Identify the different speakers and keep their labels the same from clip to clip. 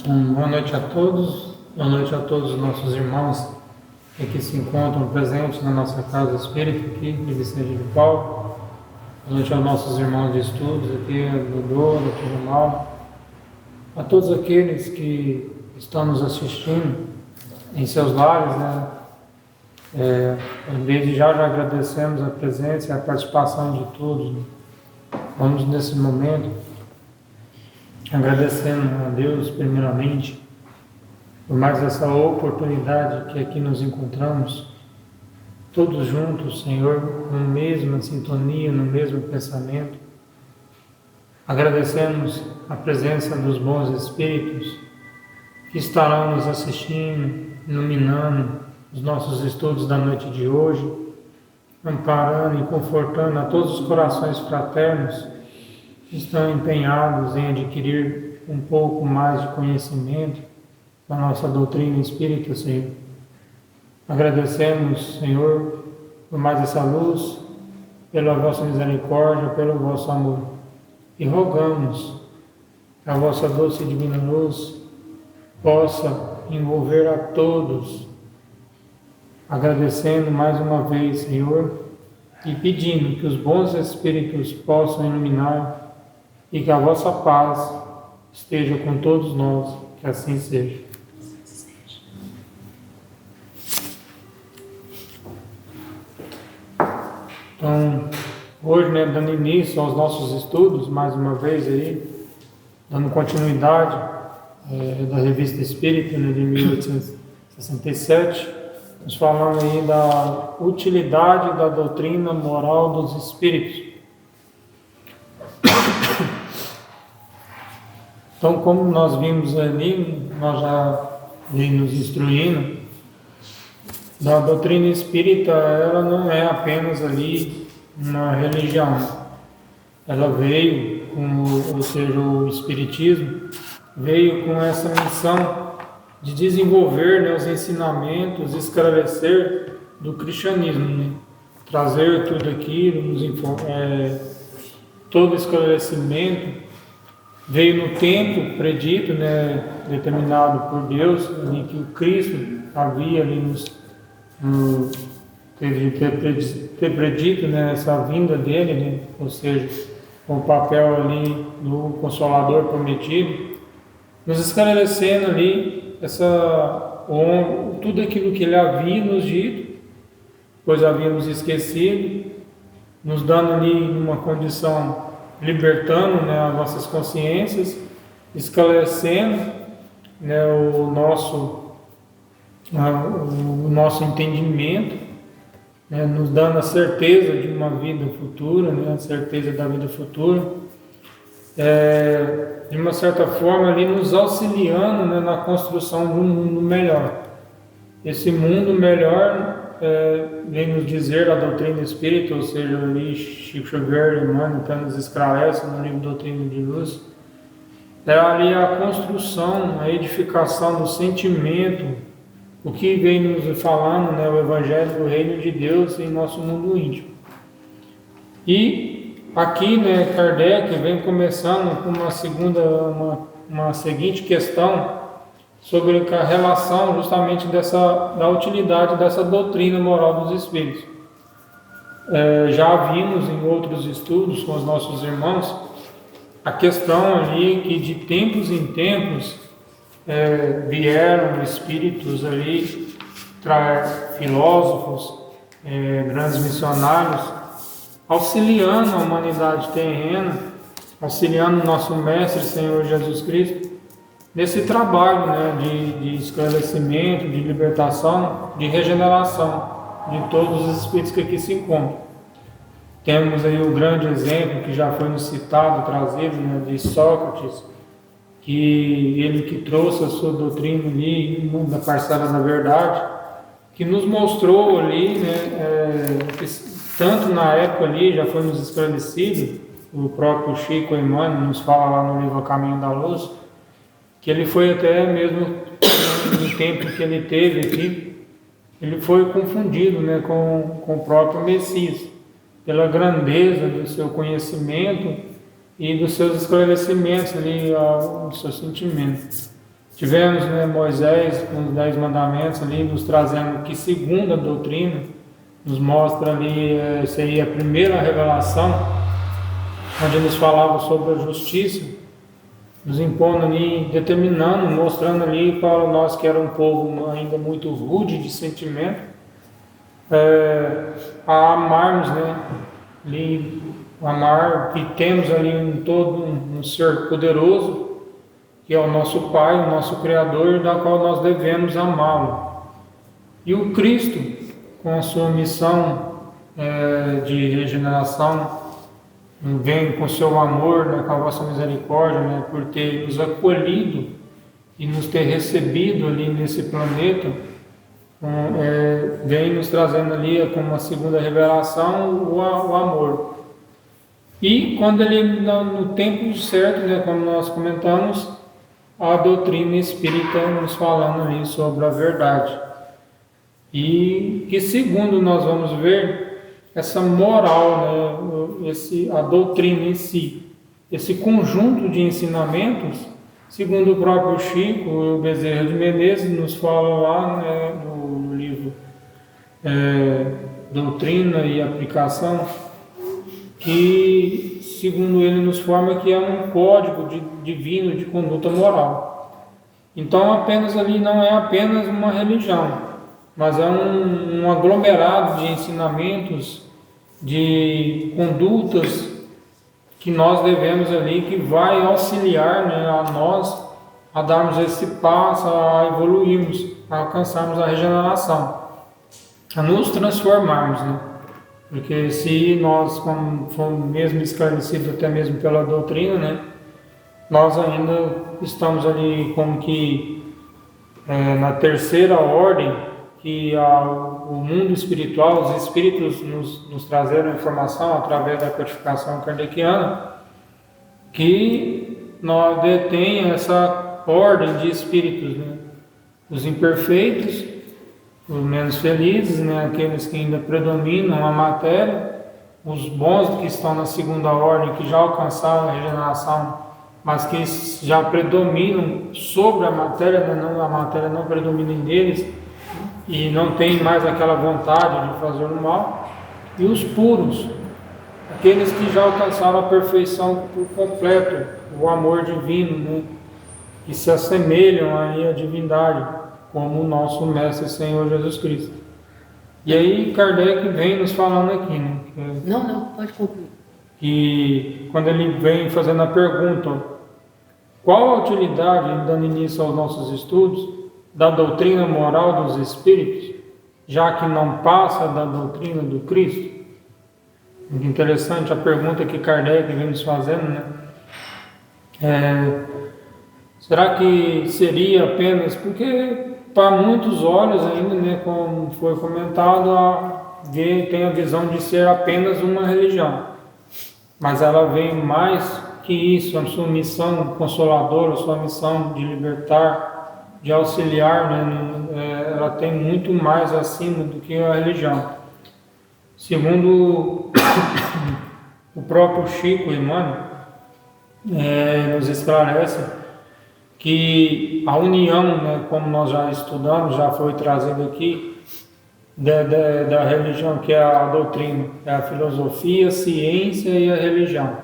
Speaker 1: Boa noite a todos, boa noite a todos os nossos irmãos que se encontram presentes na nossa casa espírita aqui de Vicente de Paulo. Boa noite aos nossos irmãos de estudos aqui, Dodô, Dr. Mauro, a todos aqueles que estão nos assistindo em seus lares, né? Desde já agradecemos a presença e a participação de todos. Vamos nesse momento agradecendo a Deus primeiramente por mais essa oportunidade que aqui nos encontramos, todos juntos, Senhor, na mesma sintonia, no mesmo pensamento. Agradecemos a presença dos bons espíritos que estarão nos assistindo, iluminando os nossos estudos da noite de hoje, amparando e confortando a todos os corações fraternos que estão empenhados em adquirir um pouco mais de conhecimento da nossa doutrina espírita, Senhor. Agradecemos, Senhor, por mais essa luz, pela vossa misericórdia, pelo vosso amor. E rogamos que a vossa doce e divina luz possa envolver a todos. Agradecendo mais uma vez, Senhor, e pedindo que os bons espíritos possam iluminar e que a vossa paz esteja com todos nós, que assim seja. Então, hoje, dando início aos nossos estudos, mais uma vez aí, dando continuidade da Revista Espírita, de 1867, nos falando aí da utilidade da doutrina moral dos espíritos. Então, como nós vimos ali, nós já nos instruindo, a doutrina espírita, ela não é apenas ali uma religião. Ela veio, ou seja, o espiritismo, veio com essa missão de desenvolver os ensinamentos, esclarecer do cristianismo, trazer tudo aquilo, todo esclarecimento. Veio no tempo predito, determinado por Deus, em que o Cristo havia ali ter predito essa vinda dele, ou seja, o papel ali do Consolador prometido, nos esclarecendo ali tudo aquilo que ele havia nos dito, pois havíamos esquecido, nos dando ali uma condição, libertando as nossas consciências, esclarecendo o nosso entendimento, nos dando a certeza de uma vida futura, a certeza da vida futura, de uma certa forma ali nos auxiliando na construção de um mundo melhor. Esse mundo melhor vem nos dizer a doutrina espírita, ou seja, ali Chico Xavier, Emmanuel, que nos esclarece no livro Doutrina de Luz, é ali a construção, a edificação do sentimento, o que vem nos falando, o Evangelho do Reino de Deus em nosso mundo íntimo. E aqui, Kardec vem começando com uma seguinte questão sobre a relação justamente da utilidade dessa doutrina moral dos espíritos. Já vimos em outros estudos com os nossos irmãos a questão ali que de tempos em tempos vieram espíritos ali, filósofos, grandes missionários, auxiliando a humanidade terrena, auxiliando o nosso Mestre Senhor Jesus Cristo, nesse trabalho de esclarecimento, de libertação, de regeneração de todos os espíritos que aqui se encontram. Temos aí o grande exemplo que já foi nos citado, trazido, de Sócrates, que ele que trouxe a sua doutrina ali, da parcela da verdade, que nos mostrou ali, que tanto na época ali já foi nos esclarecido, o próprio Chico Emmanuel nos fala lá no livro O Caminho da Luz, que ele foi até mesmo no tempo que ele teve aqui, ele foi confundido com o próprio Messias, pela grandeza do seu conhecimento e dos seus esclarecimentos ali, dos seus sentimentos. Tivemos, né, Moisés com os 10 mandamentos ali, nos trazendo que segunda doutrina, nos mostra ali, seria a primeira revelação, onde nos falava sobre a justiça, nos impondo ali, determinando, mostrando ali para nós que era um povo ainda muito rude de sentimento, a amarmos, né, ali, amar, que temos ali um ser poderoso, que é o nosso Pai, o nosso Criador, da qual nós devemos amá-lo. E o Cristo, com a sua missão de regeneração, vem com seu amor, né, com a vossa misericórdia, né, por ter nos acolhido e nos ter recebido ali nesse planeta, vem nos trazendo ali como uma segunda revelação o amor. E quando ele, no tempo certo, né, como nós comentamos, a doutrina espírita nos falando ali sobre a verdade. E que, segundo nós vamos ver, essa moral, né, a doutrina em si, esse conjunto de ensinamentos, segundo o próprio Chico Bezerra de Menezes nos fala lá, né, no livro Doutrina e Aplicação, que, segundo ele, nos forma que é um código divino de conduta moral. Então, apenas ali não é apenas uma religião, mas é um aglomerado de ensinamentos, de condutas que nós devemos ali, que vai auxiliar, né, a nós a darmos esse passo, a evoluirmos, a alcançarmos a regeneração, a nos transformarmos, né? Porque se nós, como fomos mesmo esclarecidos até mesmo pela doutrina, né, nós ainda estamos ali como que na terceira ordem, que o mundo espiritual, os espíritos nos trazeram informação através da codificação kardeciana, que nós detém essa ordem de espíritos, né, os imperfeitos, os menos felizes, né, aqueles que ainda predominam a matéria, os bons que estão na segunda ordem, que já alcançaram a regeneração, mas que já predominam sobre a matéria, né, a matéria não predomina neles e não tem mais aquela vontade de fazer o mal, e os puros, aqueles que já alcançaram a perfeição por completo, o amor divino, né, que se assemelham aí à divindade, como o nosso Mestre Senhor Jesus Cristo. E aí Kardec vem nos falando aqui, né?
Speaker 2: Não, pode concluir.
Speaker 1: Que quando ele vem fazendo a pergunta, qual a utilidade, dando início aos nossos estudos, da doutrina moral dos Espíritos, já que não passa da doutrina do Cristo? Muito interessante a pergunta que Kardec vem nos fazendo, né? Será que seria apenas, porque para muitos olhos ainda, né, como foi comentado, tem a visão de ser apenas uma religião, mas ela vem mais que isso, a sua missão consoladora, a sua missão de libertar, de auxiliar, né, ela tem muito mais acima do que a religião. Segundo o próprio Chico Emmanuel, nos esclarece que a união, né, como nós já estudamos, já foi trazido aqui, da religião, que é a doutrina, é a filosofia, a ciência e a religião.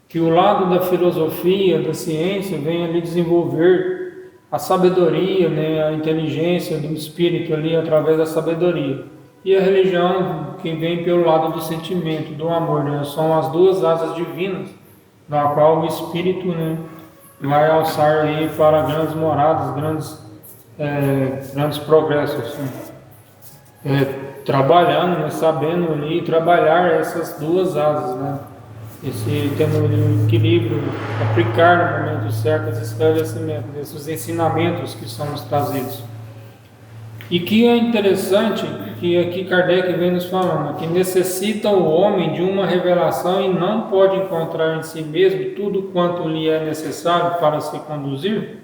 Speaker 1: Que o lado da filosofia, da ciência, vem ali desenvolver a sabedoria, né, a inteligência do espírito ali através da sabedoria. E a religião, que vem pelo lado do sentimento, do amor, né, são as duas asas divinas, na qual o espírito, né, vai alçar aí para grandes moradas, grandes progressos, né? Trabalhando, né? Sabendo ali trabalhar essas duas asas, né? Tendo o equilíbrio, aplicar no momento certo esse esclarecimento, esses ensinamentos que são nos trazidos. E que é interessante que aqui Kardec vem nos falando que necessita o homem de uma revelação e não pode encontrar em si mesmo tudo quanto lhe é necessário para se conduzir.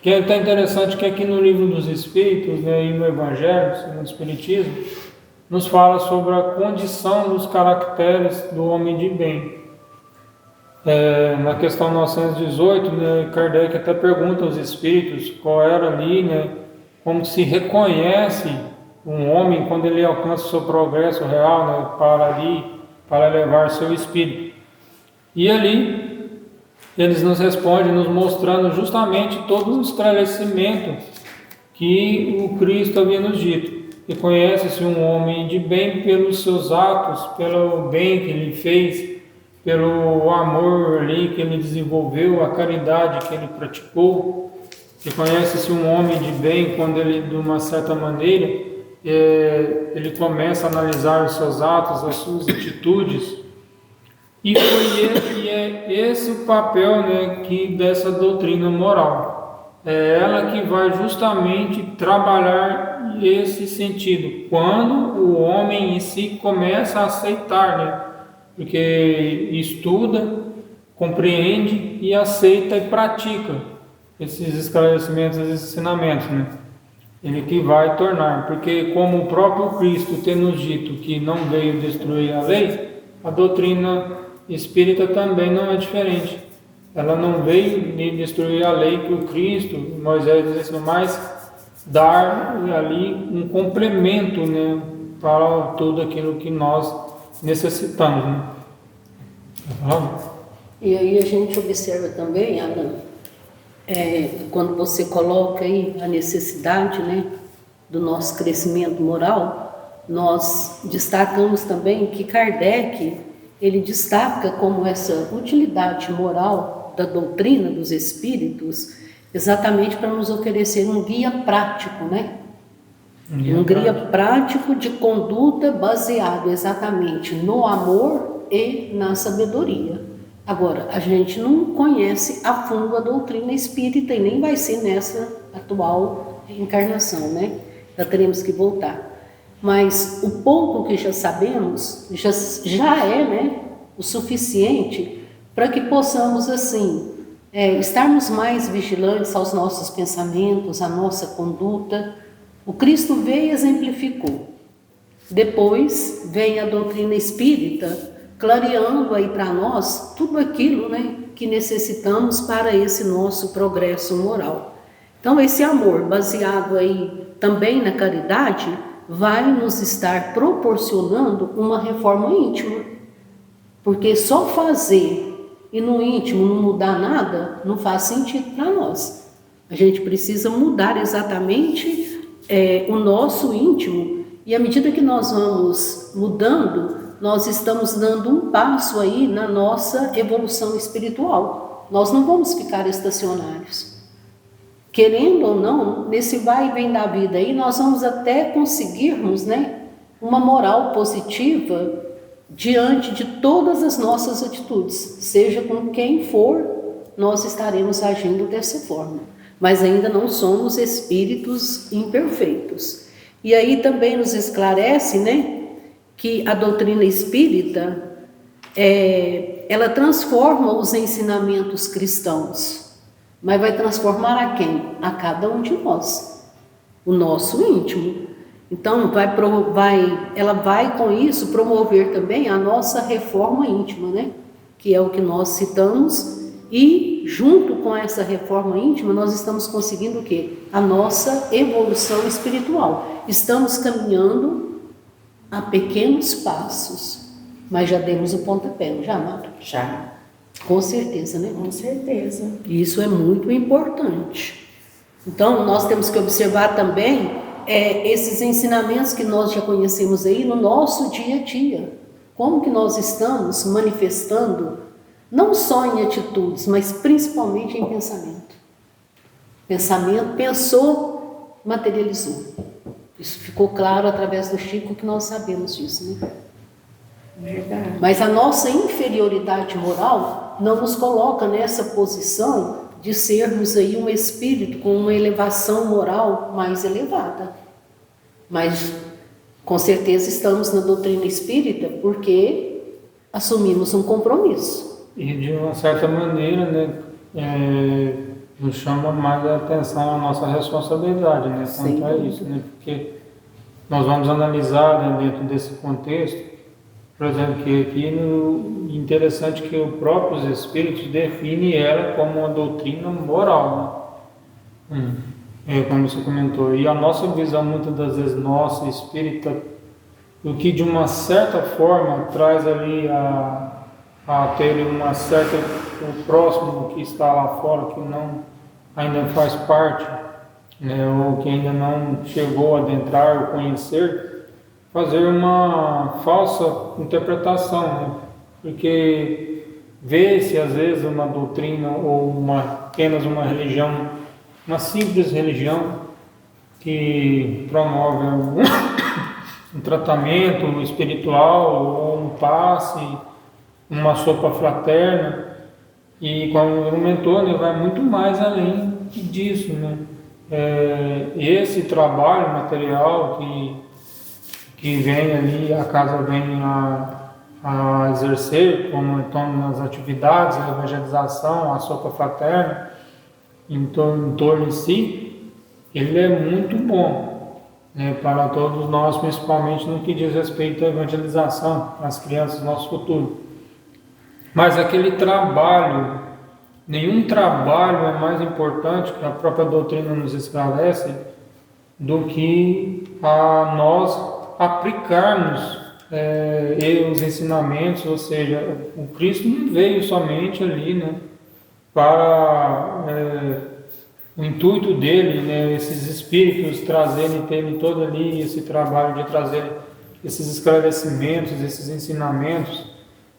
Speaker 1: Que é até interessante que aqui no Livro dos Espíritos, né, e no Evangelho, segundo o Espiritismo, nos fala sobre a condição dos caracteres do homem de bem. Na questão 918, né, Kardec até pergunta aos espíritos qual era ali, né, como se reconhece um homem quando ele alcança o seu progresso real, né, para elevar seu espírito. E ali eles nos respondem, nos mostrando justamente todo o esclarecimento que o Cristo havia nos dito. Reconhece-se um homem de bem pelos seus atos, pelo bem que ele fez, pelo amor ali que ele desenvolveu, a caridade que ele praticou. Reconhece-se um homem de bem quando ele, de uma certa maneira, ele começa a analisar os seus atos, as suas atitudes. E é esse o papel, né, dessa doutrina moral. É ela que vai justamente trabalhar esse sentido, quando o homem em si começa a aceitar, né? Porque estuda, compreende e aceita e pratica esses esclarecimentos, esses ensinamentos, né? Ele que vai tornar, porque como o próprio Cristo tem nos dito que não veio destruir a lei, a doutrina espírita também não é diferente. Ela não veio nem destruir a lei que o Cristo, Moisés disse, mas dar ali um complemento, né, para tudo aquilo que nós necessitamos, né?
Speaker 2: E aí a gente observa também, Alan, quando você coloca aí a necessidade, né, do nosso crescimento moral, nós destacamos também que Kardec, ele destaca como essa utilidade moral da doutrina dos espíritos, exatamente para nos oferecer um guia prático, né? Um guia prático de conduta baseado exatamente no amor e na sabedoria. Agora, a gente não conhece a fundo a doutrina espírita e nem vai ser nessa atual encarnação, né? Já teremos que voltar. Mas o pouco que já sabemos já é, né, o suficiente para que possamos, assim, estarmos mais vigilantes aos nossos pensamentos, à nossa conduta. O Cristo veio e exemplificou. Depois vem a doutrina espírita, clareando aí para nós tudo aquilo, né, que necessitamos para esse nosso progresso moral. Então, esse amor baseado aí também na caridade vai nos estar proporcionando uma reforma íntima. Porque só fazer e no íntimo não mudar nada não faz sentido para nós. A gente precisa mudar exatamente o nosso íntimo, e à medida que nós vamos mudando, nós estamos dando um passo aí na nossa evolução espiritual. Nós não vamos ficar estacionários. Querendo ou não, nesse vai e vem da vida aí, nós vamos até conseguirmos, né, uma moral positiva diante de todas as nossas atitudes. Seja com quem for, nós estaremos agindo dessa forma. Mas ainda não somos espíritos imperfeitos. E aí também nos esclarece, né, que a doutrina espírita, ela transforma os ensinamentos cristãos. Mas vai transformar a quem? A cada um de nós, o nosso íntimo. Então, ela vai com isso promover também a nossa reforma íntima, né? Que é o que nós citamos, e junto com essa reforma íntima nós estamos conseguindo o quê? A nossa evolução espiritual. Estamos caminhando a pequenos passos, mas já demos o pontapé, não já, Mara?
Speaker 3: Já.
Speaker 2: Com certeza, né?
Speaker 3: Com certeza.
Speaker 2: Isso é muito importante. Então, nós temos que observar também esses ensinamentos que nós já conhecemos aí no nosso dia a dia. Como que nós estamos manifestando, não só em atitudes, mas principalmente em pensamento. Pensamento, pensou, materializou. Isso ficou claro através do Chico, que nós sabemos disso, né?
Speaker 3: Verdade.
Speaker 2: Mas a nossa inferioridade moral não nos coloca nessa posição de sermos aí um espírito com uma elevação moral mais elevada. Mas, com certeza, estamos na doutrina espírita porque assumimos um compromisso.
Speaker 1: E, de uma certa maneira, né, nos chama mais a atenção a nossa responsabilidade, né, quanto a isso, né? Porque nós vamos analisar, né, dentro desse contexto, Por exemplo, que aqui interessante que os próprios Espíritos definem ela como uma doutrina moral, né? Como você comentou. E a nossa visão, muitas das vezes, nossa, espírita, o que de uma certa forma traz ali a ter uma certa, o próximo que está lá fora, que não ainda faz parte, né, ou que ainda não chegou a adentrar ou conhecer, fazer uma falsa interpretação, né? Porque vê-se às vezes uma doutrina ou apenas uma religião, uma simples religião que promove um tratamento espiritual ou um passe, uma sopa fraterna, e como argumentou, né, vai muito mais além disso, né? Esse trabalho material que vem ali, a casa vem a exercer, como então nas atividades, a evangelização, a sopa fraterna, em torno de si, ele é muito bom, né, para todos nós, principalmente no que diz respeito à evangelização, às crianças, nosso futuro. Mas aquele trabalho, nenhum trabalho é mais importante, que a própria doutrina nos esclarece, do que a nós aplicarmos os ensinamentos, ou seja, o Cristo não veio somente ali, né, para o intuito dele, né, esses espíritos terem todo ali esse trabalho de trazer esses esclarecimentos, esses ensinamentos,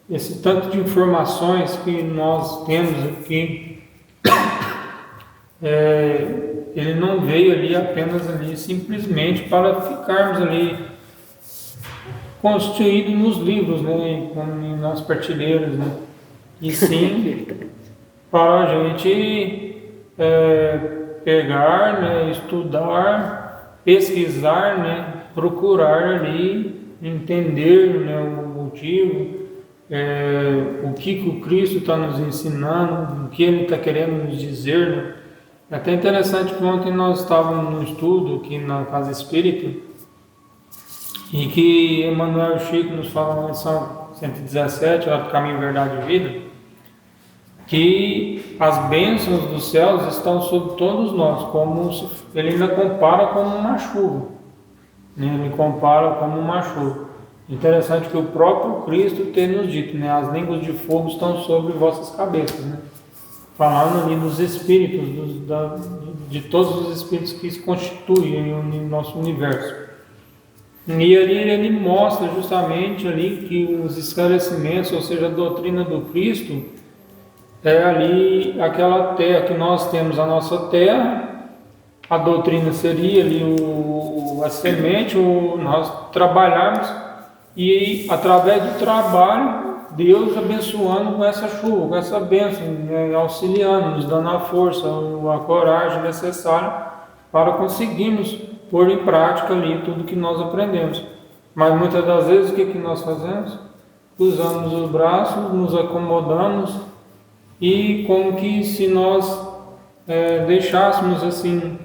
Speaker 1: esse tanto de informações que nós temos aqui. Ele não veio ali apenas ali simplesmente para ficarmos ali constituídos nos livros, né, nas prateleiras, né, e sim para a gente pegar, né, estudar, pesquisar, né, procurar ali entender, né, o motivo, o que o Cristo está nos ensinando, o que Ele está querendo nos dizer, né? É até interessante que ontem nós estávamos no estudo aqui na Casa Espírita e que Emmanuel Chico nos fala na lição 117, lá do Caminho, Verdade e Vida, que as bênçãos dos céus estão sobre todos nós, como se, ele ainda compara como uma chuva, né? Ele compara como uma chuva. Interessante que o próprio Cristo tem nos dito, né? As línguas de fogo estão sobre vossas cabeças, né? Falando ali dos espíritos, de todos os espíritos que se constituem o nosso universo. E ali ele mostra justamente ali que os esclarecimentos, ou seja, a doutrina do Cristo, é ali aquela terra que nós temos, a nossa terra, a doutrina seria ali a semente, nós trabalharmos e através do trabalho, Deus abençoando com essa chuva, com essa bênção, né, auxiliando, nos dando a força, a coragem necessária para conseguirmos pôr em prática ali tudo que nós aprendemos. Mas muitas das vezes o que nós fazemos? Cruzamos os braços, nos acomodamos e como que se nós deixássemos assim,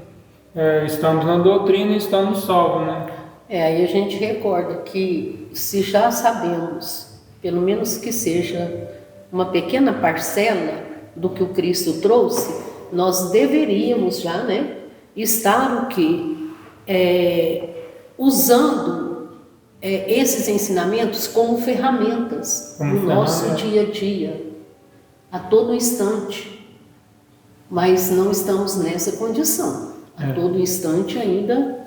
Speaker 1: estamos na doutrina e estamos salvos, né?
Speaker 2: Aí a gente recorda que se já sabemos, pelo menos que seja uma pequena parcela do que o Cristo trouxe, nós deveríamos já, né, estar o quê? Usando esses ensinamentos como ferramentas no nosso dia a dia, a todo instante. Mas não estamos nessa condição. A todo instante ainda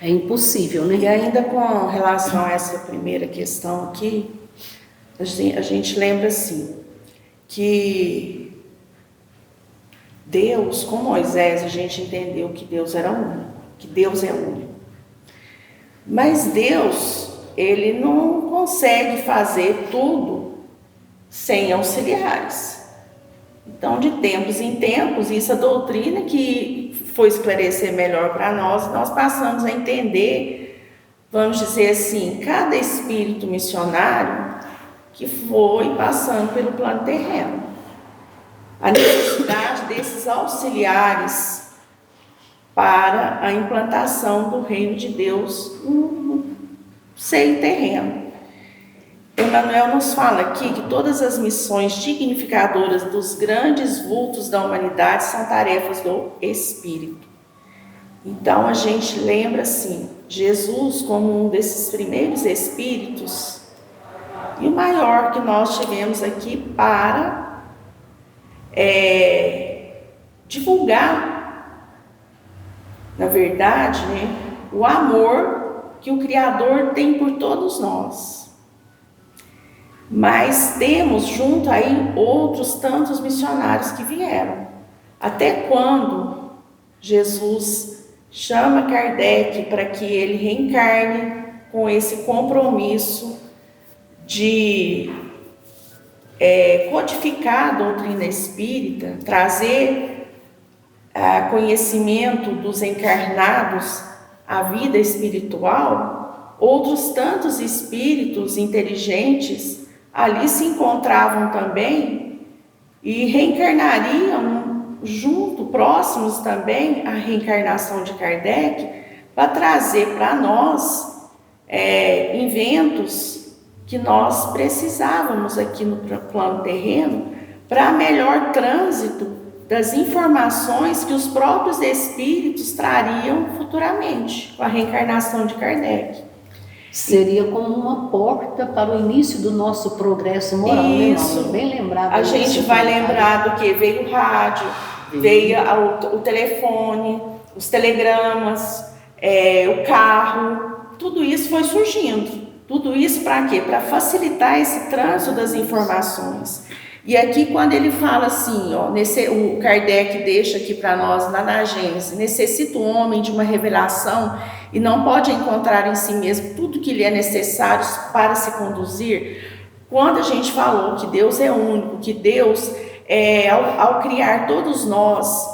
Speaker 2: é impossível, né?
Speaker 3: E ainda com relação a essa primeira questão aqui, a gente lembra assim, que Deus, com Moisés, a gente entendeu que Deus era único, que Deus é único. Mas Deus, Ele não consegue fazer tudo sem auxiliares. Então, de tempos em tempos, isso é doutrina que foi esclarecer melhor para nós passamos a entender, vamos dizer assim, cada espírito missionário que foi passando pelo plano terreno. A necessidade desses auxiliares para a implantação do reino de Deus no seio terreno. Emmanuel nos fala aqui que todas as missões dignificadoras dos grandes vultos da humanidade são tarefas do Espírito. Então a gente lembra assim, Jesus como um desses primeiros espíritos e o maior que nós tivemos aqui para divulgar, na verdade, né, o amor que o Criador tem por todos nós. Mas temos junto aí outros tantos missionários que vieram. Até quando Jesus chama Kardec para que ele reencarne com esse compromisso de codificar a doutrina espírita, trazer conhecimento dos encarnados à vida espiritual, outros tantos espíritos inteligentes ali se encontravam também e reencarnariam junto, próximos também à reencarnação de Kardec, para trazer para nós inventos que nós precisávamos aqui no plano terreno para melhor trânsito das informações que os próprios espíritos trariam futuramente com a reencarnação de Kardec.
Speaker 2: Seria como uma porta para o início do nosso progresso moral.
Speaker 3: Isso.
Speaker 2: Bem lembrado.
Speaker 3: A gente vai lembrar do que veio o rádio, veio o telefone, os telegramas, o carro, tudo isso foi surgindo. Tudo isso para quê? Para facilitar esse trânsito das informações. E aqui quando ele fala assim, o Kardec deixa aqui para nós lá na Gênesis, necessita o homem de uma revelação e não pode encontrar em si mesmo tudo que lhe é necessário para se conduzir. Quando a gente falou que Deus é único, que Deus, ao criar todos nós,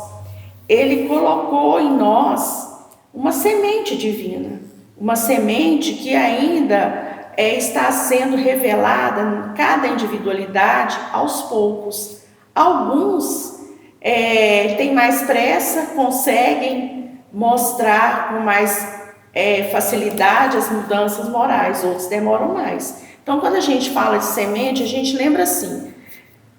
Speaker 3: Ele colocou em nós uma semente divina, uma semente que ainda está sendo revelada em cada individualidade aos poucos. Alguns têm mais pressa, conseguem mostrar com mais facilidade as mudanças morais, outros demoram mais. Então, quando a gente fala de semente, a gente lembra assim,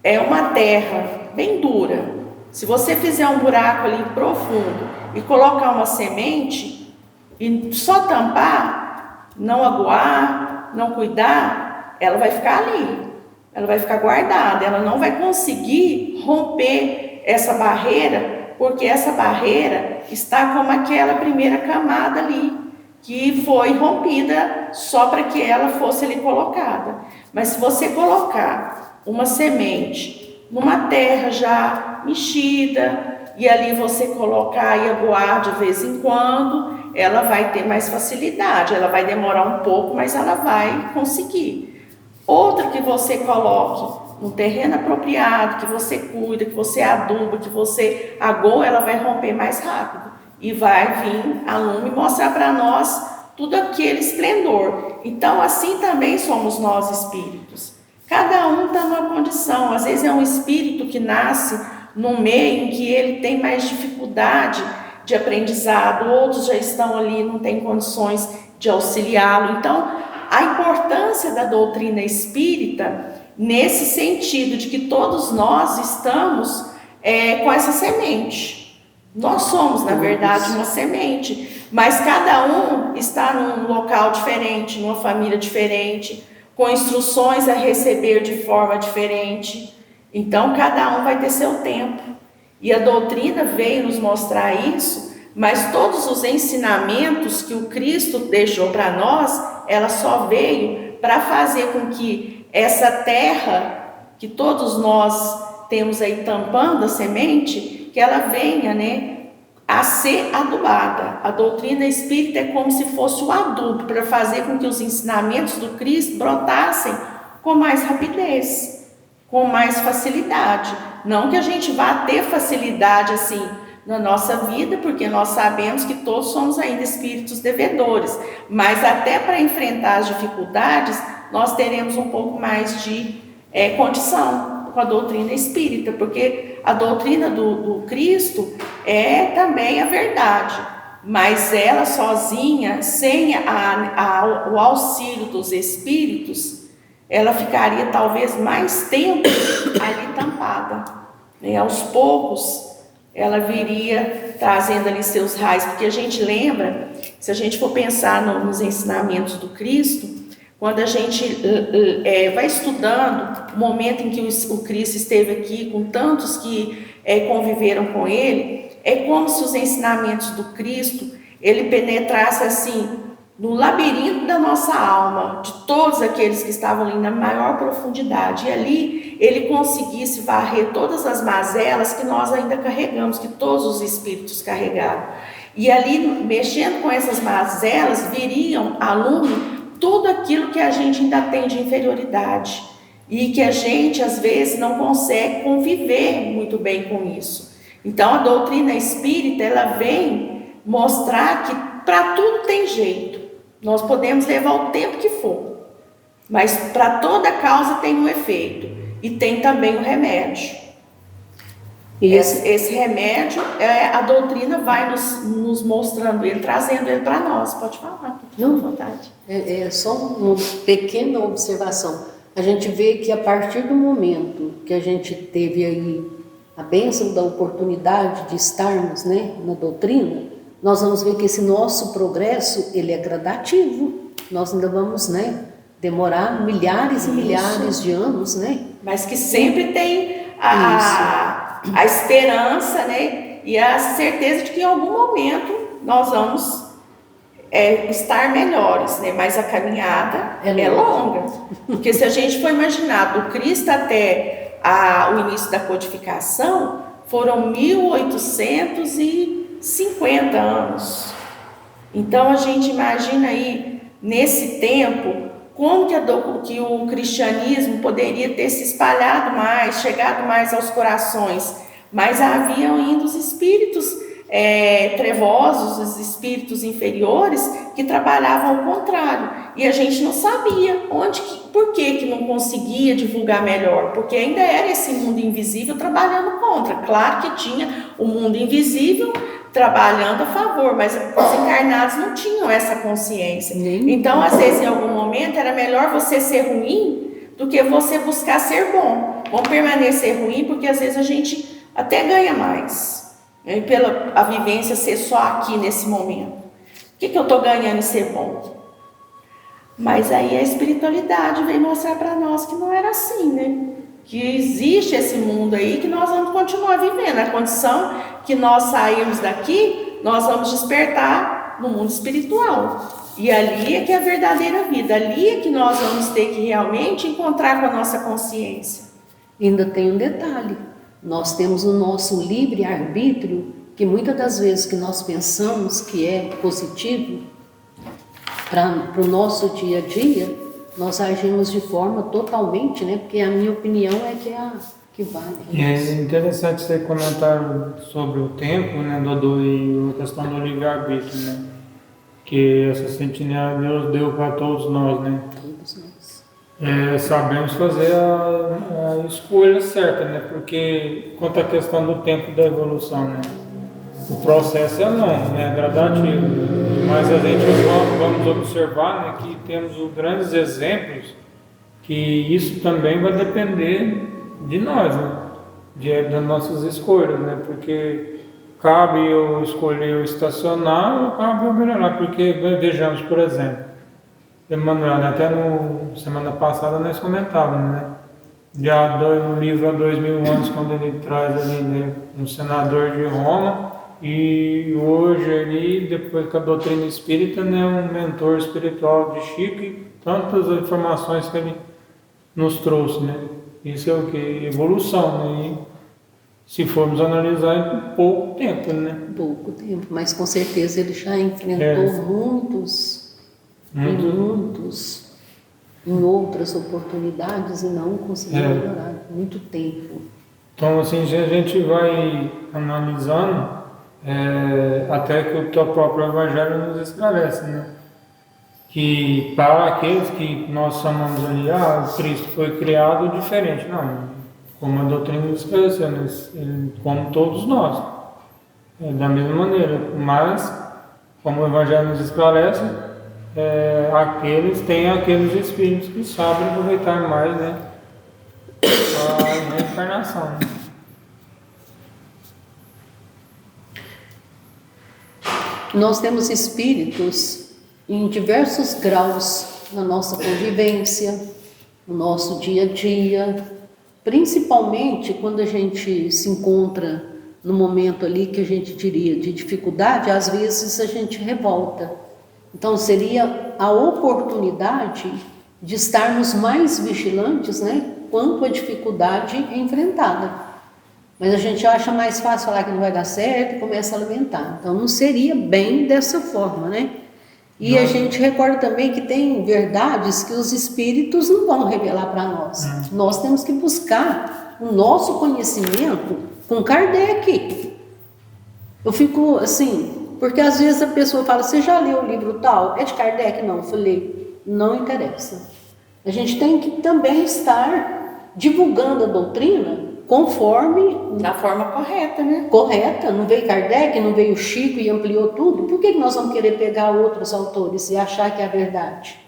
Speaker 3: é uma terra bem dura. Se você fizer um buraco ali profundo e colocar uma semente e só tampar, não aguar, não cuidar, ela vai ficar ali, ela vai ficar guardada, ela não vai conseguir romper essa barreira, porque essa barreira está como aquela primeira camada ali, que foi rompida só para que ela fosse ali colocada. Mas se você colocar uma semente numa terra já mexida, e ali você colocar e aguar de vez em quando, ela vai ter mais facilidade, ela vai demorar um pouco, mas ela vai conseguir. Outra que você coloque no terreno apropriado, que você cuida, que você aduba, que você agoa, ela vai romper mais rápido. E vai vir a lume mostrar para nós tudo aquele esplendor. Então, assim também somos nós espíritos. Cada um está numa condição. Às vezes é um espírito que nasce num meio em que ele tem mais dificuldade de aprendizado, outros já estão ali, não têm condições de auxiliá-lo. Então, a importância da doutrina espírita, nesse sentido de que todos nós estamos com essa semente. Nós somos, na verdade, uma semente, mas cada um está num local diferente, numa família diferente, com instruções a receber de forma diferente. Então, cada um vai ter seu tempo. E a doutrina veio nos mostrar isso, mas todos os ensinamentos que o Cristo deixou para nós, ela só veio para fazer com que essa terra, que todos nós temos aí tampando a semente, que ela venha, a ser adubada. A doutrina espírita é como se fosse o adubo para fazer com que os ensinamentos do Cristo brotassem com mais rapidez, com mais facilidade. Não que a gente vá ter facilidade assim na nossa vida, porque nós sabemos que todos somos ainda espíritos devedores, mas até para enfrentar as dificuldades, nós teremos um pouco mais de condição com a doutrina espírita, porque a doutrina do Cristo é também a verdade, mas ela sozinha, sem o auxílio dos espíritos, ela ficaria talvez mais tempo ali tampada, né? Aos poucos, ela viria trazendo ali seus raios, porque a gente lembra, se a gente for pensar nos ensinamentos do Cristo, quando a gente vai estudando o momento em que o Cristo esteve aqui, com tantos que conviveram com ele, é como se os ensinamentos do Cristo, ele penetrasse assim, no labirinto da nossa alma, de todos aqueles que estavam ali na maior profundidade, e ali ele conseguisse varrer todas as mazelas que nós ainda carregamos, que todos os espíritos carregaram. E ali, mexendo com essas mazelas, viriam a lume tudo aquilo que a gente ainda tem de inferioridade e que a gente às vezes não consegue conviver muito bem com isso. Então a doutrina espírita, ela vem mostrar que para tudo tem jeito, nós podemos levar o tempo que for, mas para toda causa tem um efeito e tem também o remédio. Esse remédio, a doutrina vai nos mostrando ele, trazendo ele para nós. Pode falar,
Speaker 2: não,
Speaker 3: à vontade.
Speaker 2: É só uma pequena observação. A gente vê que a partir do momento que a gente teve aí a bênção da oportunidade de estarmos, né, na doutrina, nós vamos ver que esse nosso progresso, ele é gradativo. Nós ainda vamos, né, demorar milhares e milhares de anos, né?
Speaker 3: Mas que sempre tem a esperança, né, e a certeza de que em algum momento nós vamos estar melhores, né? Mas a caminhada é longa. Porque se a gente for imaginar do Cristo até o início da codificação, foram 1850 anos. Então a gente imagina aí, nesse tempo, como que o cristianismo poderia ter se espalhado mais, chegado mais aos corações, mas haviam ainda os espíritos trevosos, os espíritos inferiores, que trabalhavam ao contrário, e a gente não sabia por que não conseguia divulgar melhor, porque ainda era esse mundo invisível trabalhando contra. Claro que tinha o mundo invisível trabalhando a favor, mas os encarnados não tinham essa consciência. Então, às vezes, em algum momento, era melhor você ser ruim do que você buscar ser bom. Vamos permanecer ruim, porque às vezes a gente até ganha mais, né? Pela a vivência ser só aqui nesse momento. O que eu estou ganhando em ser bom? Mas aí a espiritualidade veio mostrar para nós que não era assim, né? Que existe esse mundo aí que nós vamos continuar vivendo. A condição que nós sairmos daqui, nós vamos despertar no mundo espiritual. E ali é que é a verdadeira vida. Ali é que nós vamos ter que realmente encontrar com a nossa consciência.
Speaker 2: Ainda tem um detalhe. Nós temos o nosso livre-arbítrio, que muitas das vezes que nós pensamos que é positivo para o nosso dia a dia, nós agimos de forma totalmente, né? Porque a minha opinião é que é a que vale.
Speaker 1: É interessante você comentar sobre o tempo, né, Dodô, e a questão do livre-arbítrio, né? Que essa sentinela Deus deu para todos nós, né?
Speaker 2: Todos nós.
Speaker 1: Sabemos fazer a escolha certa, né? Porque quanto à questão do tempo da evolução, né? O processo é longo, né? É gradativo, mas a gente vamos observar, né, que temos grandes exemplos que isso também vai depender de nós, né? Das nossas escolhas, né? Porque cabe eu escolher o estacionar ou cabe eu melhorar, porque vejamos, por exemplo, Emmanuel, né, até semana passada nós comentávamos, né? Já no livro Há 2000 anos, quando ele traz ali, né, um senador de Roma, e hoje ele, depois com a doutrina espírita, né, um mentor espiritual de Chico, e tantas informações que ele nos trouxe, né? Isso é o que? Evolução, né? E se formos analisar, em pouco tempo, né?
Speaker 2: Pouco tempo, mas com certeza ele já enfrentou muitos em outras oportunidades e não conseguiu melhorar. Muito tempo.
Speaker 1: Então, assim, a gente vai analisando, até que o teu próprio Evangelho nos esclarece, né? Que para aqueles que nós chamamos ali, o Cristo foi criado diferente. Não, como a doutrina nos esclareceu, né? Como todos nós, da mesma maneira. Mas, como o Evangelho nos esclarece, tem aqueles espíritos que sabem aproveitar mais, né, a reencarnação, né?
Speaker 2: Nós temos espíritos em diversos graus na nossa convivência, no nosso dia a dia, principalmente quando a gente se encontra no momento ali que a gente diria de dificuldade, às vezes a gente revolta. Então seria a oportunidade de estarmos mais vigilantes, né, quanto a dificuldade é enfrentada. Mas a gente acha mais fácil falar que não vai dar certo e começa a lamentar. Então não seria bem dessa forma, né? E a gente recorda também que tem verdades que os espíritos não vão revelar para nós. Nós temos que buscar o nosso conhecimento com Kardec. Eu fico assim, porque às vezes a pessoa fala, você já leu o livro tal? É de Kardec? Não. Eu falei, não interessa. A gente tem que também estar divulgando a doutrina conforme...
Speaker 3: Da forma correta, né?
Speaker 2: Correta. Não veio Kardec, não veio Chico e ampliou tudo. Por que nós vamos querer pegar outros autores e achar que é a verdade?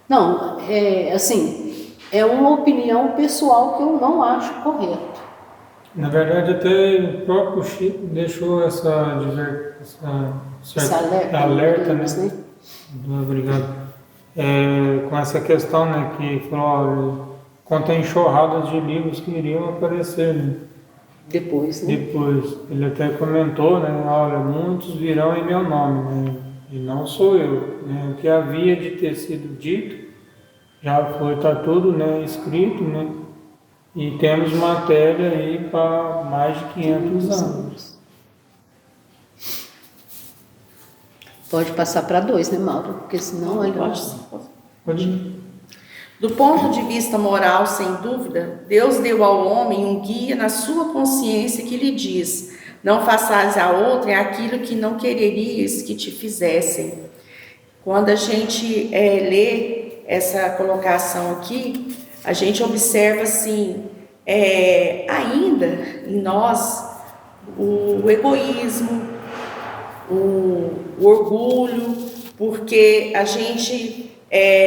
Speaker 2: Não, é uma opinião pessoal que eu não acho correto.
Speaker 1: Na verdade, até o próprio Chico deixou esse alerta, né? Obrigado. Com essa questão, né, que falou, olha, quanto a enxurradas de livros que iriam aparecer, né?
Speaker 2: Depois, né?
Speaker 1: Depois. Ele até comentou, né, olha, muitos virão em meu nome, né? E não sou eu, né? O que havia de ter sido dito já foi, está tudo, né, escrito, né? E temos matéria aí para mais de 500 anos.
Speaker 2: Pode passar para 2, né, Mauro? Porque senão...
Speaker 1: Pode ir.
Speaker 3: Do ponto de vista moral, sem dúvida, Deus deu ao homem um guia na sua consciência que lhe diz: não faças a outrem aquilo que não quererias que te fizessem. Quando a gente lê essa colocação aqui, a gente observa assim, ainda em nós, o egoísmo, o orgulho, porque a gente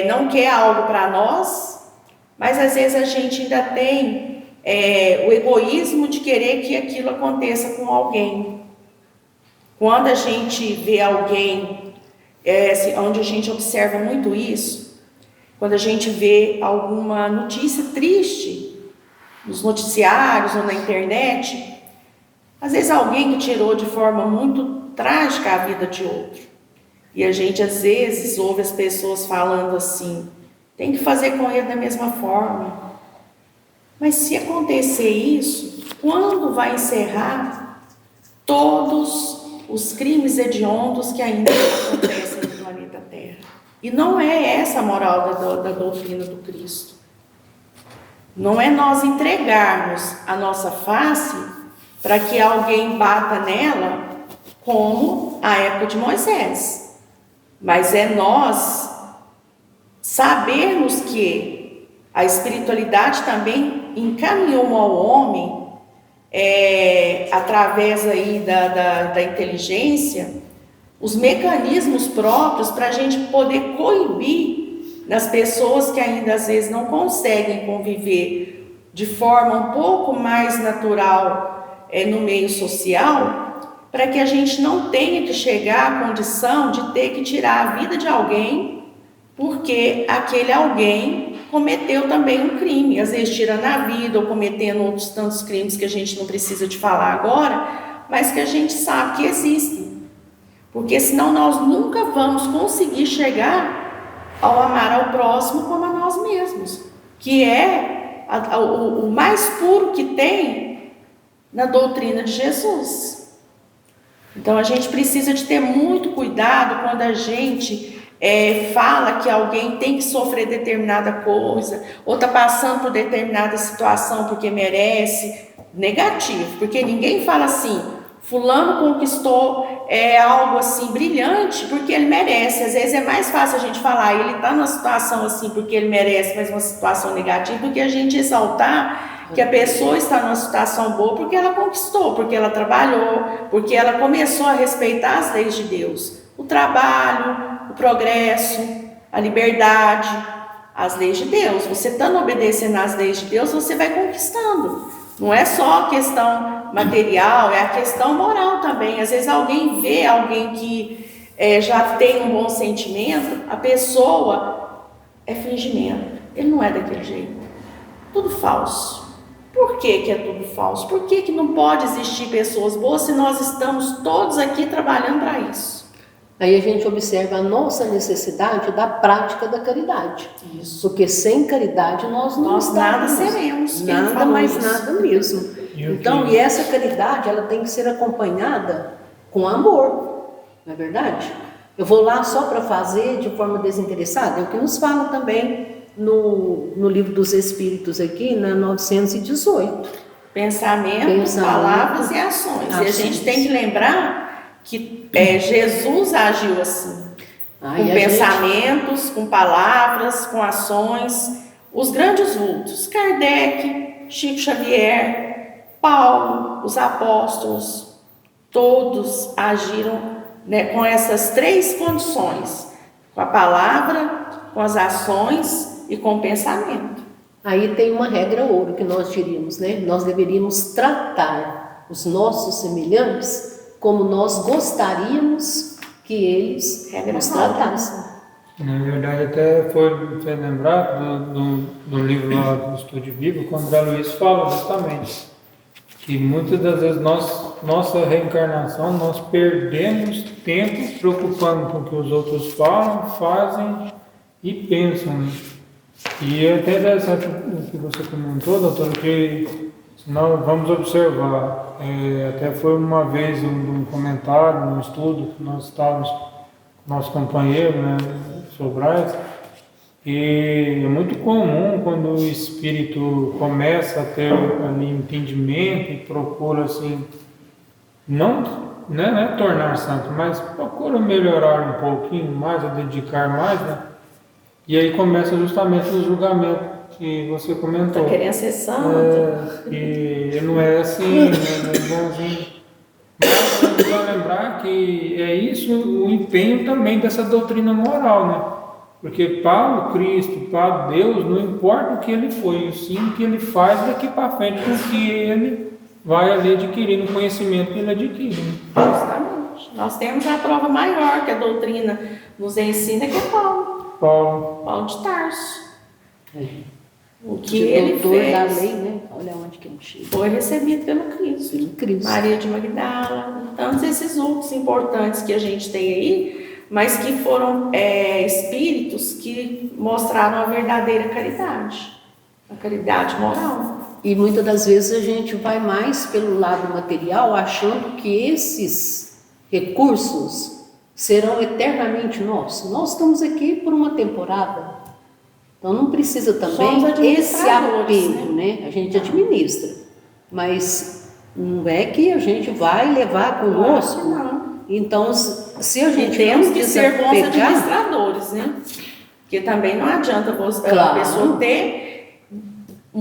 Speaker 3: não quer algo para nós, mas às vezes a gente ainda tem o egoísmo de querer que aquilo aconteça com alguém. Quando a gente vê alguém, onde a gente observa muito isso, quando a gente vê alguma notícia triste nos noticiários ou na internet, às vezes alguém que tirou de forma muito trágica a vida de outro. E a gente às vezes ouve as pessoas falando assim, tem que fazer com ele da mesma forma. Mas se acontecer isso, quando vai encerrar todos os crimes hediondos que ainda acontecem no planeta Terra? E não é essa a moral da doutrina do Cristo. Não é nós entregarmos a nossa face para que alguém bata nela como a época de Moisés. Mas é nós sabermos que a espiritualidade também encaminhou ao homem, através aí da inteligência, os mecanismos próprios para a gente poder coibir nas pessoas que ainda às vezes não conseguem conviver de forma um pouco mais natural no meio social, para que a gente não tenha que chegar à condição de ter que tirar a vida de alguém, porque aquele alguém cometeu também um crime, às vezes tirando a vida ou cometendo outros tantos crimes que a gente não precisa de falar agora, mas que a gente sabe que existem. Porque senão nós nunca vamos conseguir chegar ao amar ao próximo como a nós mesmos, que é o mais puro que tem na doutrina de Jesus. Então a gente precisa de ter muito cuidado quando a gente fala que alguém tem que sofrer determinada coisa, ou está passando por determinada situação porque merece. Negativo, porque ninguém fala assim, fulano conquistou algo assim brilhante porque ele merece. Às vezes é mais fácil a gente falar, ele está numa situação assim porque ele merece, mas uma situação negativa, do que a gente exaltar que a pessoa está numa situação boa porque ela conquistou, porque ela trabalhou, porque ela começou a respeitar as leis de Deus. O trabalho, o progresso, a liberdade, as leis de Deus. Você estando obedecendo às leis de Deus, você vai conquistando. Não é só a questão material, é a questão moral também. Às vezes alguém vê alguém que já tem um bom sentimento, a pessoa é fingimento. Ele não é daquele jeito. Tudo falso. Por que é tudo falso? Por que não pode existir pessoas boas se nós estamos todos aqui trabalhando para isso?
Speaker 2: Aí a gente observa a nossa necessidade da prática da caridade.
Speaker 3: Isso.
Speaker 2: Porque sem caridade nós
Speaker 3: nada seremos.
Speaker 2: Nada, mais nada mesmo. Então, e essa caridade, ela tem que ser acompanhada com amor, não é verdade? Eu vou lá só para fazer de forma desinteressada? É o que nos fala também no Livro dos Espíritos aqui, na 918.
Speaker 3: Pensamento, palavras e ações. E a gente tem que lembrar que Jesus agiu assim. Com pensamentos, com palavras, com ações. Os grandes vultos, Kardec, Chico Xavier, Paulo, os apóstolos, todos agiram, né, com essas três condições. Com a palavra, com as ações e com o pensamento.
Speaker 2: Aí tem uma regra ouro que nós diríamos, né? Nós deveríamos tratar os nossos semelhantes como nós gostaríamos que eles nos tratassem.
Speaker 1: Na verdade, até foi lembrado do livro lá do Estúdio Bíblico, quando André Luiz fala justamente que muitas das vezes nossa reencarnação, nós perdemos tempo preocupando com o que os outros falam, fazem e pensam. E é até interessante o que você comentou, doutor, que senão vamos observar. Até foi uma vez um comentário, um estudo que nós estávamos com nosso companheiro, né, Sobrais, e é muito comum quando o espírito começa a ter ali entendimento e procura assim, não é tornar santo, mas procura melhorar um pouquinho mais, a dedicar mais, né? E aí começa justamente o julgamento que você comentou.
Speaker 3: Está querendo ser santo.
Speaker 1: E não é assim, não é bonzinho. Mas vamos lembrar que é isso o empenho também dessa doutrina moral, né? Porque para o Cristo, para Deus, não importa o que ele foi, sim o que ele faz daqui para frente, com o que ele vai ali adquirindo, o conhecimento que ele adquire. Né?
Speaker 3: Justamente. Nós temos a prova maior que a doutrina nos ensina, que é Paulo de Tarso. O que ele fez
Speaker 2: da lei, né? Olha onde que ele chega.
Speaker 3: Foi recebido pelo Cristo. Maria de Magdala, tantos esses outros importantes que a gente tem aí, mas que foram espíritos que mostraram a verdadeira caridade, a caridade moral.
Speaker 2: E muitas das vezes a gente vai mais pelo lado material, achando que esses recursos serão eternamente nossos. Nós estamos aqui por uma temporada. Então não precisa também esse apego, né? A gente administra, mas não é que a gente vai levar conosco.
Speaker 3: Não.
Speaker 2: Então, se a gente
Speaker 3: temos
Speaker 2: não
Speaker 3: que ser bons administradores, né? Porque também não adianta a pessoa ter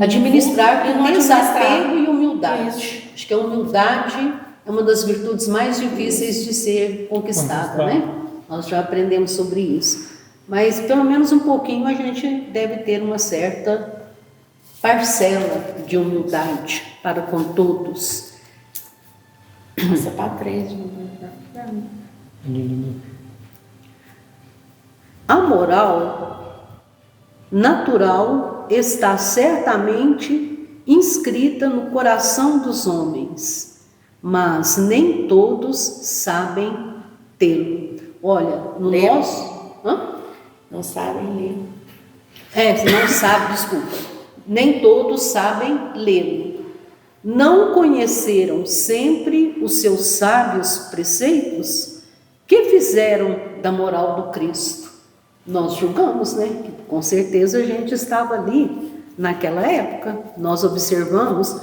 Speaker 2: administrar com desapego e humildade. Isso. Acho que a humildade é uma das virtudes mais difíceis de ser conquistada, né? Nós já aprendemos sobre isso. Mas pelo menos um pouquinho a gente deve ter uma certa parcela de humildade para com todos.
Speaker 3: Passa para 3.
Speaker 2: A moral natural está certamente inscrita no coração dos homens, mas nem todos sabem tê-lo. Olha, no nosso...
Speaker 3: Não sabem ler.
Speaker 2: Não sabe, desculpa. Nem todos sabem lê-lo. Não conheceram sempre os seus sábios preceitos que fizeram da moral do Cristo. Nós julgamos, né? Que com certeza a gente estava ali naquela época. Nós observamos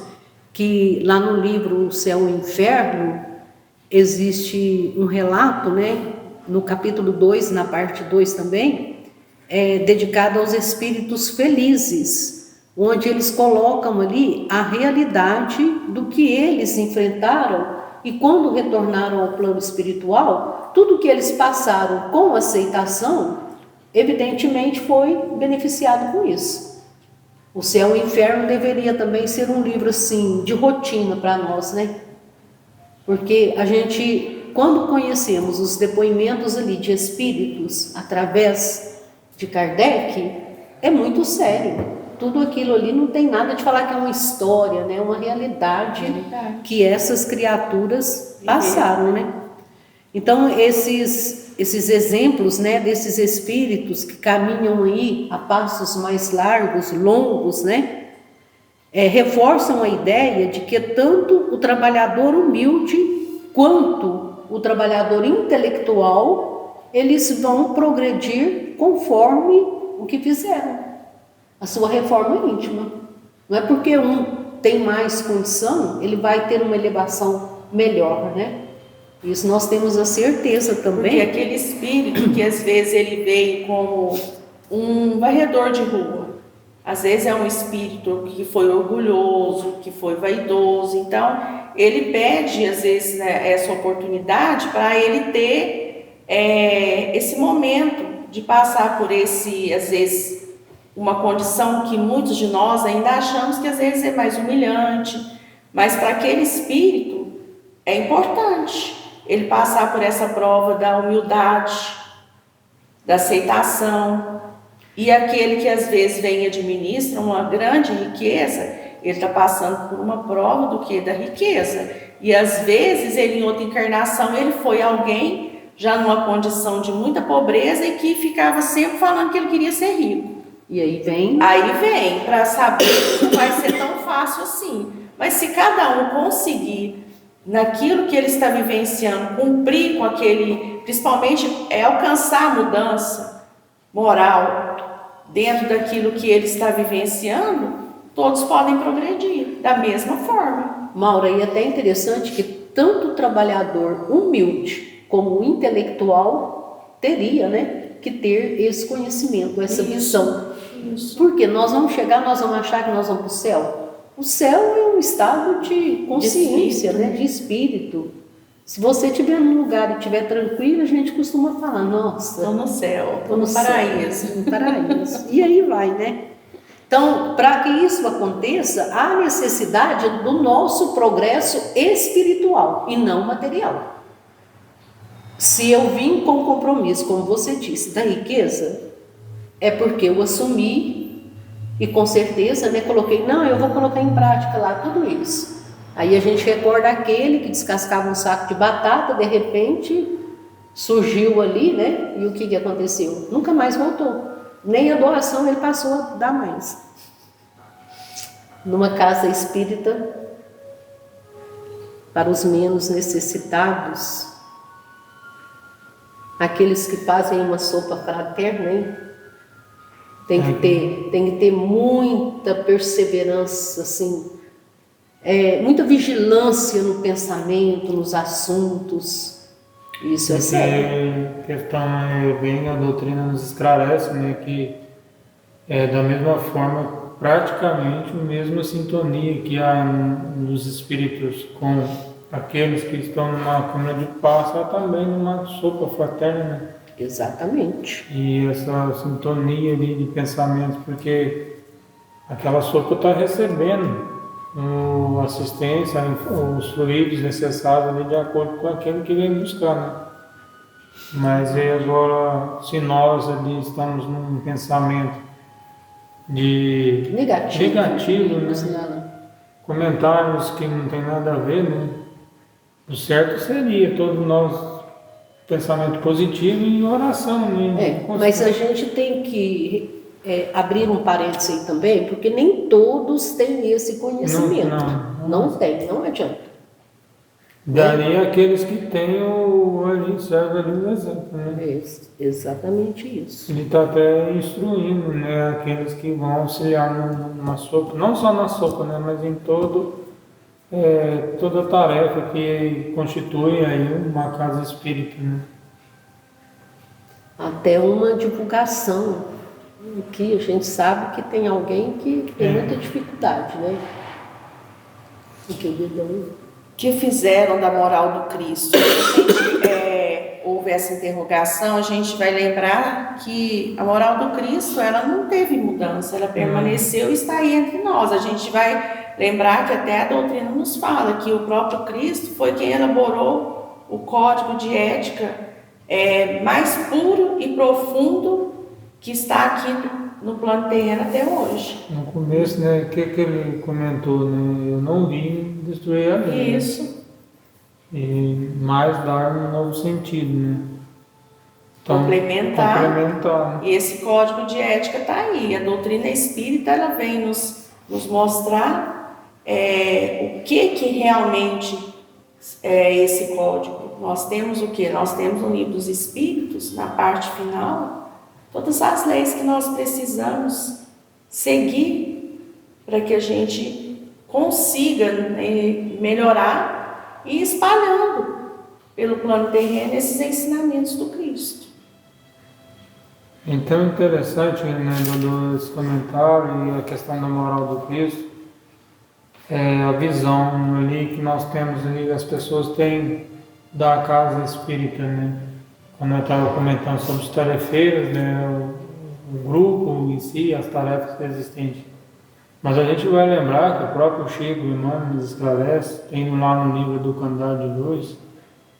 Speaker 2: que lá no livro O Céu e o Inferno existe um relato, né? No capítulo 2, na parte 2 também, dedicado aos espíritos felizes, onde eles colocam ali a realidade do que eles enfrentaram e quando retornaram ao plano espiritual, tudo que eles passaram com aceitação, evidentemente foi beneficiado com isso. O Céu e o Inferno deveria também ser um livro assim de rotina para nós, né? Porque a gente, quando conhecemos os depoimentos ali de espíritos através de Kardec, é muito sério. Tudo aquilo ali não tem nada de falar que é uma história, né? É uma realidade que essas criaturas passaram, né? Então, esses exemplos, né, desses espíritos que caminham aí a passos mais largos, longos, né, reforçam a ideia de que tanto o trabalhador humilde quanto o trabalhador intelectual, eles vão progredir conforme o que fizeram, a sua reforma íntima. Não é porque um tem mais condição, ele vai ter uma elevação melhor, né? Isso nós temos a certeza também.
Speaker 3: Porque aquele espírito que às vezes ele veio como um varredor de rua, às vezes é um espírito que foi orgulhoso, que foi vaidoso, então ele pede às vezes, né, essa oportunidade para ele ter esse momento de passar por esse, às vezes, uma condição que muitos de nós ainda achamos que às vezes é mais humilhante, mas para aquele espírito é importante ele passar por essa prova da humildade, da aceitação. E aquele que às vezes vem e administra uma grande riqueza, ele está passando por uma prova do que? Da riqueza. E às vezes ele, em outra encarnação, ele foi alguém já numa condição de muita pobreza e que ficava sempre falando que ele queria ser rico.
Speaker 2: E aí vem
Speaker 3: para saber que não vai ser tão fácil assim. Mas se cada um conseguir, naquilo que ele está vivenciando, cumprir com aquele, principalmente alcançar a mudança moral dentro daquilo que ele está vivenciando, todos podem progredir da mesma forma.
Speaker 2: Maura, e até interessante que tanto o trabalhador humilde como o intelectual teria, né, que ter esse conhecimento, essa visão. Porque nós vamos chegar, nós vamos achar que nós vamos para o céu. O céu é um estado de consciência, né? De espírito. Se você estiver num lugar e estiver tranquilo, a gente costuma falar, nossa,
Speaker 3: estou no céu, estou
Speaker 2: no
Speaker 3: paraíso.
Speaker 2: No paraíso. E aí vai, né? Então, para que isso aconteça, há necessidade do nosso progresso espiritual e não material. Se eu vim com compromisso, como você disse, da riqueza, é porque eu assumi e com certeza, né, coloquei, não, eu vou colocar em prática lá tudo isso. Aí a gente recorda aquele que descascava um saco de batata, de repente surgiu ali, né, e o que aconteceu? Nunca mais voltou. Nem a doação ele passou a dar mais. Numa casa espírita, para os menos necessitados, aqueles que fazem uma sopa fraterna, hein? Tem que ter muita perseverança, assim, muita vigilância no pensamento, nos assuntos. Isso é sério.
Speaker 1: A questão bem, a doutrina nos esclarece, né, que da mesma forma, praticamente a mesma sintonia que há nos espíritos com aqueles que estão numa câmara de paz, há também numa sopa fraterna, né?
Speaker 2: Exatamente.
Speaker 1: E essa sintonia ali de pensamentos, porque aquela sopa está recebendo assistência, os fluidos necessários ali de acordo com aquilo que vem buscar, né? Mas aí agora, se nós ali estamos num pensamento de negativo, né? Comentários que não tem nada a ver, né? O certo seria todos nós pensamento positivo e oração, né?
Speaker 2: Mas a gente tem que abrir um parênteses aí também, porque nem todos têm esse conhecimento. Não tem, não adianta.
Speaker 1: Daí aqueles que têm ali serve ali o exemplo, né?
Speaker 2: Exatamente isso.
Speaker 1: Ele está até instruindo, né, aqueles que vão auxiliar na sopa, não só na sopa, né, mas em toda a tarefa que constitui aí uma casa espírita, né?
Speaker 2: Até uma divulgação, que a gente sabe que tem alguém que tem muita dificuldade, né?
Speaker 3: que fizeram da moral do Cristo. Houve essa interrogação, a gente vai lembrar que a moral do Cristo, ela não teve mudança, ela permaneceu e está aí entre nós. A gente vai lembrar que até a doutrina nos fala que o próprio Cristo foi quem elaborou o código de ética mais puro e profundo que está aqui no plano terreno até hoje.
Speaker 1: No começo, né, o que ele comentou, né? Eu não vim destruir a lei.
Speaker 3: Isso.
Speaker 1: E mais dar um novo sentido, né? Então,
Speaker 3: complementar. E esse código de ética está aí. A doutrina espírita, ela vem nos mostrar o que realmente é esse código. Nós temos o que? Nós temos no livro dos Espíritos, na parte final, todas as leis que nós precisamos seguir para que a gente consiga, né, melhorar e espalhando pelo plano terreno esses ensinamentos do Cristo.
Speaker 1: Então, interessante, né, esse comentário e a questão da moral do Cristo, a visão ali que nós temos ali, as pessoas têm da casa espírita, né? Quando eu estava comentando sobre os tarefeiros, né, o grupo em si, as tarefas existentes. Mas a gente vai lembrar que o próprio Chico Emmanuel nos esclarece, tem lá no livro do Candelário de Luz,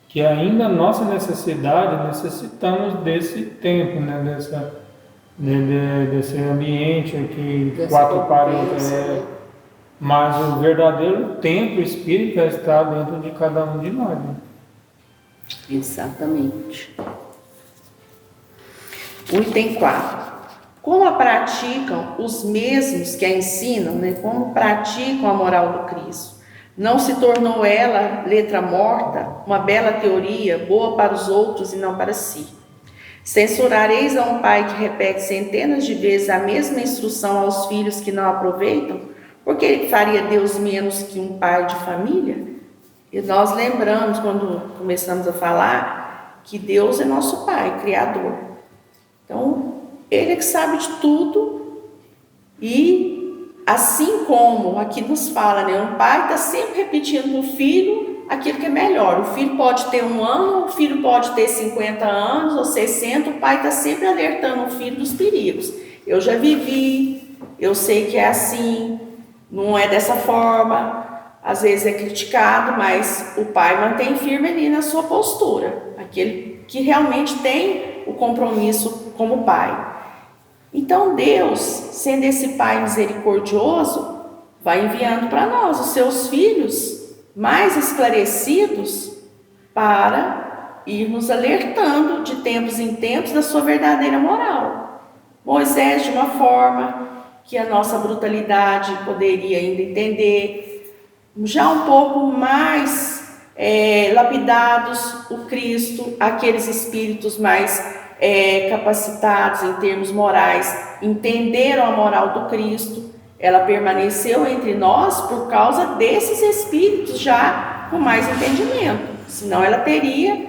Speaker 1: que ainda a nossa necessitamos desse tempo, né, desse ambiente aqui, quatro paredes, mas o verdadeiro templo espírita está dentro de cada um de nós. Né?
Speaker 3: Exatamente. O item 4. Como a praticam os mesmos que a ensinam, né? Como praticam a moral do Cristo? Não se tornou ela, letra morta, uma bela teoria, boa para os outros e não para si? Censurareis a um pai que repete centenas de vezes a mesma instrução aos filhos que não aproveitam? Porque faria Deus menos que um pai de família? E nós lembramos, quando começamos a falar, que Deus é nosso pai, criador. Então, Ele é que sabe de tudo e, assim como aqui nos fala, né, um pai está sempre repetindo para o filho aquilo que é melhor. O filho pode ter 1 ano, o filho pode ter 50 anos ou 60, o pai está sempre alertando o filho dos perigos. Eu já vivi, eu sei que é assim, não é dessa forma, às vezes é criticado, mas o pai mantém firme ali na sua postura, aquele que realmente tem o compromisso como pai. Então Deus, sendo esse Pai misericordioso, vai enviando para nós os seus filhos mais esclarecidos para ir nos alertando de tempos em tempos da sua verdadeira moral. Moisés, de uma forma que a nossa brutalidade poderia ainda entender, já um pouco mais lapidados, o Cristo, aqueles espíritos mais capacitados em termos morais, entenderam a moral do Cristo. Ela permaneceu entre nós por causa desses espíritos já com mais entendimento, senão ela teria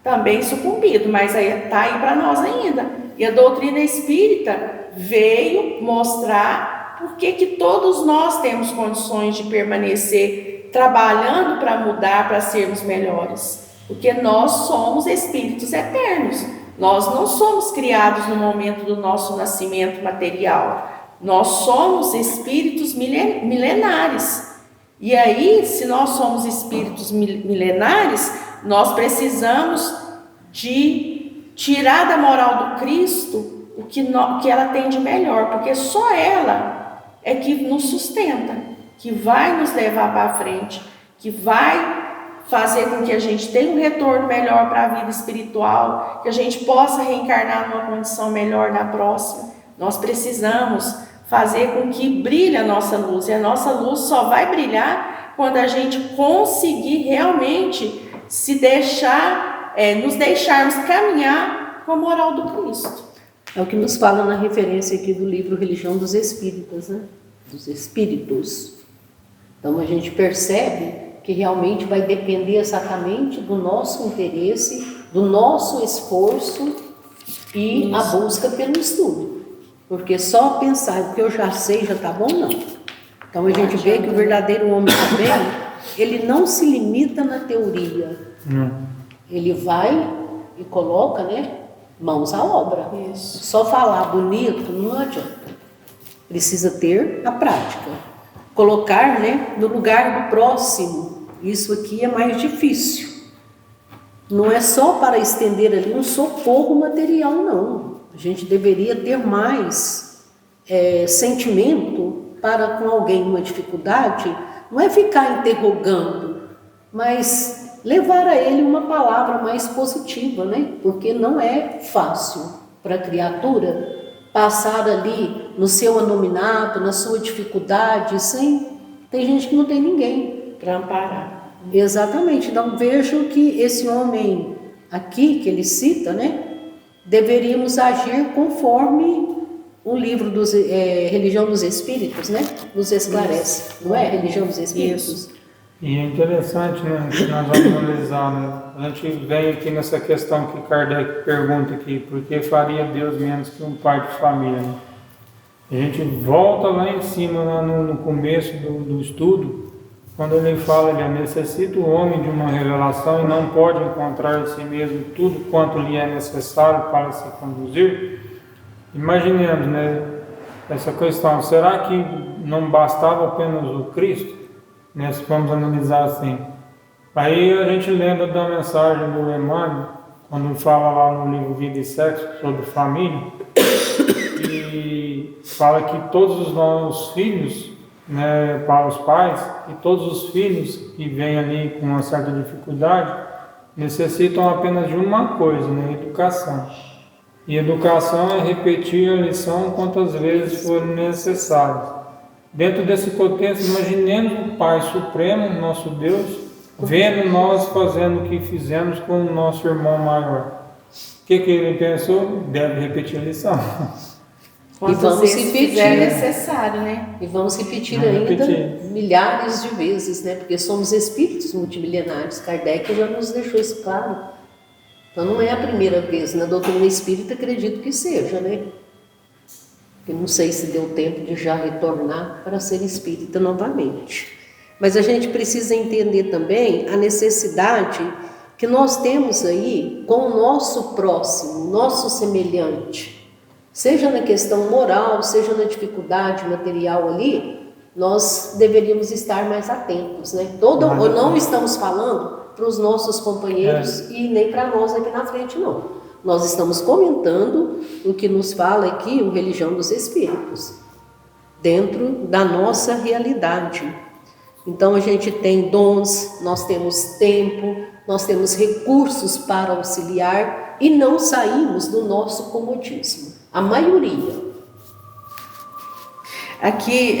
Speaker 3: também sucumbido, mas está aí para nós ainda. E a doutrina espírita veio mostrar por que todos nós temos condições de permanecer trabalhando para mudar, para sermos melhores, porque nós somos espíritos eternos. Nós não somos criados no momento do nosso nascimento material. Nós somos espíritos milenares. E aí, se nós somos espíritos milenares, nós precisamos de tirar da moral do Cristo o que ela tem de melhor, porque só ela é que nos sustenta, que vai nos levar para frente, que vai fazer com que a gente tenha um retorno melhor para a vida espiritual, que a gente possa reencarnar numa condição melhor na próxima. Nós precisamos fazer com que brilhe a nossa luz, e a nossa luz só vai brilhar quando a gente conseguir realmente nos deixarmos caminhar com a moral do Cristo.
Speaker 2: É o que nos fala na referência aqui do livro Religião dos Espíritas, né? Dos Espíritos. Então a gente percebe que realmente vai depender exatamente do nosso interesse, do nosso esforço e a busca pelo estudo. Porque só pensar o que eu já sei já está bom, não. Então a gente vê que o verdadeiro homem também, ele não se limita na teoria. Ele vai e coloca, né, mãos à obra.
Speaker 3: Isso.
Speaker 2: Só falar bonito não adianta. Precisa ter a prática. Colocar, né, no lugar do próximo. Isso aqui é mais difícil. Não é só para estender ali um socorro material, não. A gente deveria ter mais sentimento para com alguém uma dificuldade. Não é ficar interrogando, mas levar a ele uma palavra mais positiva, né? Porque não é fácil para a criatura passar ali no seu anonimato, na sua dificuldade, sem... Tem gente que não tem ninguém
Speaker 3: Para amparar.
Speaker 2: Exatamente. Então vejo que esse homem aqui, que ele cita, né? Deveríamos agir conforme o livro dos Religião dos Espíritos, né? Nos esclarece. Não é? Religião dos Espíritos.
Speaker 3: Isso.
Speaker 1: E é interessante, né, que nós vamos analisar, né? A gente vem aqui nessa questão que Kardec pergunta aqui, por que faria Deus menos que um pai de família? Né? A gente volta lá em cima, lá no começo do estudo, quando ele fala que necessita o homem de uma revelação e não pode encontrar em si mesmo tudo quanto lhe é necessário para se conduzir. Imaginemos, né, essa questão, será que não bastava apenas o Cristo? Né, se vamos analisar assim. Aí a gente lembra da mensagem do Emmanuel, quando fala lá no livro Vida e Sexo sobre família, e fala que todos os nossos filhos, né, para os pais, e todos os filhos que vêm ali com uma certa dificuldade, necessitam apenas de uma coisa, né, educação. E educação é repetir a lição quantas vezes for necessário. Dentro desse contexto, imaginemos o Pai Supremo, nosso Deus, vendo nós fazendo o que fizemos com o nosso irmão maior. O que ele pensou? Deve repetir a lição.
Speaker 3: Quantas vezes fizer necessário, né?
Speaker 2: E vamos repetir ainda milhares de vezes, né? Porque somos espíritos multimilenares. Kardec já nos deixou isso claro. Então não é a primeira vez. Na doutrina espírita acredito que seja, né? Eu não sei se deu tempo de já retornar para ser espírita novamente. Mas a gente precisa entender também a necessidade que nós temos aí com o nosso próximo, nosso semelhante. Seja na questão moral, seja na dificuldade material ali, nós deveríamos estar mais atentos, né? Não estamos falando para os nossos companheiros e nem para nós aqui na frente, não. Nós estamos comentando o que nos fala aqui o Religião dos Espíritos, dentro da nossa realidade. Então a gente tem dons, nós temos tempo, nós temos recursos para auxiliar e não saímos do nosso comodismo. A maioria.
Speaker 3: Aqui,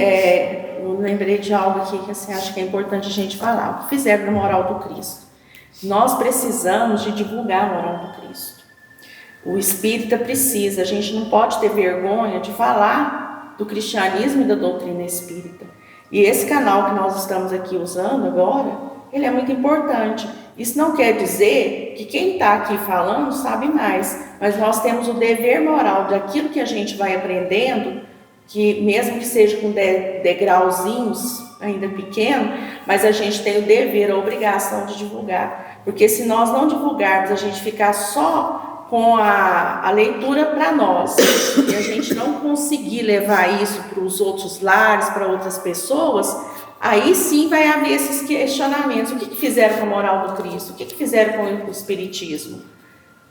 Speaker 3: eu lembrei de algo aqui que assim, acho que é importante a gente falar. O que fizeram na moral do Cristo? Nós precisamos de divulgar a moral do Cristo. O espírita precisa, a gente não pode ter vergonha de falar do cristianismo e da doutrina espírita. E esse canal que nós estamos aqui usando agora, ele é muito importante. Isso não quer dizer que quem está aqui falando sabe mais, mas nós temos o dever moral daquilo que a gente vai aprendendo, que mesmo que seja com degrauzinhos ainda pequeno, mas a gente tem o dever, a obrigação de divulgar. Porque se nós não divulgarmos, a gente ficar só com a leitura para nós, e a gente não conseguir levar isso para os outros lares, para outras pessoas, aí sim vai haver esses questionamentos. O que fizeram com a moral do Cristo? O que fizeram com o Espiritismo?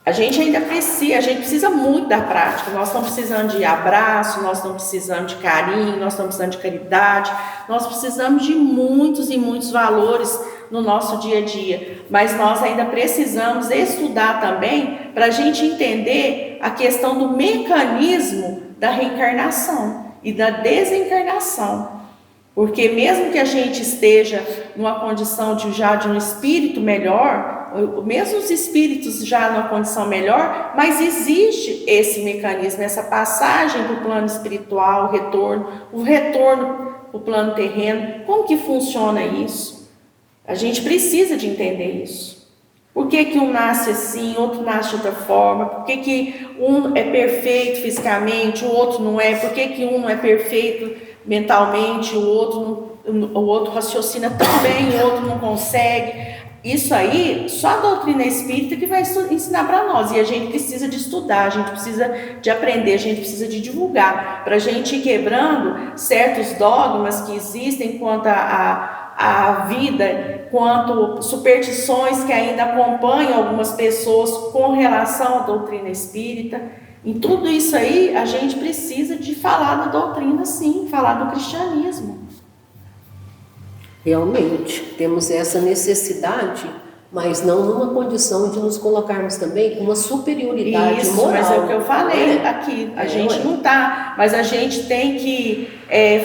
Speaker 3: A gente ainda precisa, a gente precisa muito da prática. Nós estamos precisando de abraço, nós estamos precisando de carinho, nós estamos precisando de caridade, nós precisamos de muitos e muitos valores no nosso dia a dia, mas nós ainda precisamos estudar também para a gente entender a questão do mecanismo da reencarnação e da desencarnação, porque mesmo que a gente esteja numa condição de um espírito melhor, mesmo os espíritos já numa condição melhor, mas existe esse mecanismo, essa passagem para o plano espiritual, o retorno para o plano terreno. Como que funciona isso? A gente precisa de entender isso. Por que um nasce assim, outro nasce de outra forma? Por que um é perfeito fisicamente, o outro não é? Por que um não é perfeito mentalmente, o outro não... o outro raciocina tão bem, o outro não consegue. Isso aí, só a doutrina espírita que vai ensinar para nós. E a gente precisa de estudar, a gente precisa de aprender, a gente precisa de divulgar, para a gente ir quebrando certos dogmas que existem quanto à vida, quanto superstições que ainda acompanham algumas pessoas com relação à doutrina espírita. Em tudo isso aí, a gente precisa de falar da doutrina, sim, falar do cristianismo.
Speaker 2: Realmente, temos essa necessidade, mas não numa condição de nos colocarmos também com uma superioridade
Speaker 3: isso,
Speaker 2: moral.
Speaker 3: Mas é o que eu falei aqui, a gente não está, mas a gente tem que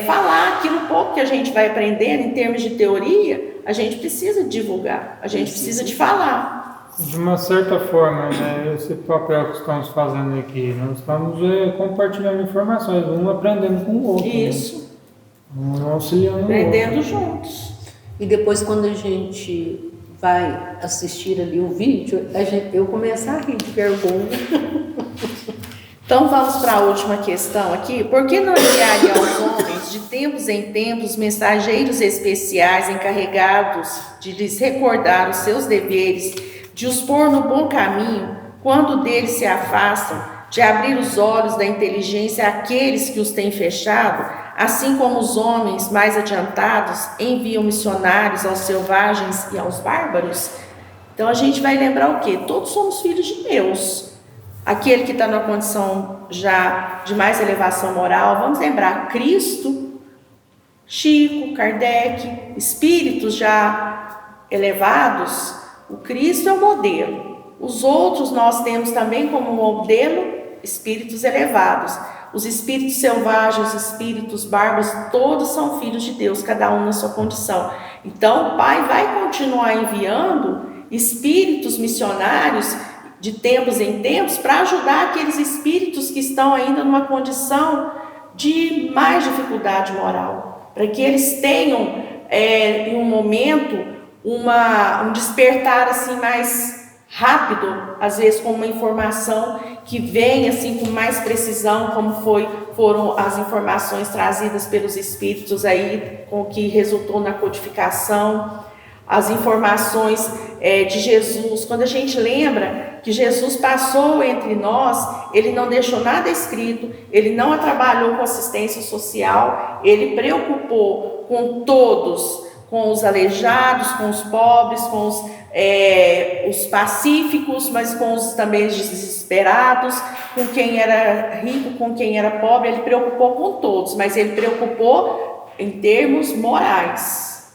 Speaker 3: falar aquilo pouco que a gente vai aprendendo em termos de teoria, a gente precisa divulgar, a gente precisa de falar.
Speaker 1: De uma certa forma, né, esse papel que estamos fazendo aqui, nós estamos compartilhando informações, um aprendendo com o outro.
Speaker 3: Isso.
Speaker 1: Né? Um auxiliando o outro.
Speaker 3: Aprendendo juntos.
Speaker 2: E depois, quando a gente vai assistir ali o vídeo, eu começo a rir de vergonha.
Speaker 3: Então vamos para a última questão aqui. Por que não enviaria aos homens, de tempos em tempos, mensageiros especiais encarregados de lhes recordar os seus deveres, de os pôr no bom caminho, quando deles se afastam, de abrir os olhos da inteligência àqueles que os têm fechado, assim como os homens mais adiantados enviam missionários aos selvagens e aos bárbaros? Então a gente vai lembrar o quê? Todos somos filhos de Deus. Aquele que está numa condição já de mais elevação moral, vamos lembrar Cristo, Chico, Kardec, espíritos já elevados. O Cristo é o modelo. Os outros nós temos também como modelo espíritos elevados. Os espíritos selvagens, os espíritos bárbaros, todos são filhos de Deus, cada um na sua condição. Então o Pai vai continuar enviando espíritos missionários de tempos em tempos para ajudar aqueles espíritos que estão ainda numa condição de mais dificuldade moral, para que eles tenham em um momento um despertar assim mais rápido, às vezes com uma informação que vem assim com mais precisão, como foram as informações trazidas pelos espíritos aí, com o que resultou na codificação, as informações de Jesus. Quando a gente lembra que Jesus passou entre nós, ele não deixou nada escrito, ele não trabalhou com assistência social, ele preocupou com todos, com os aleijados, com os pobres, com os pacíficos, mas com os também desesperados, com quem era rico, com quem era pobre. Ele preocupou com todos, mas ele preocupou em termos morais.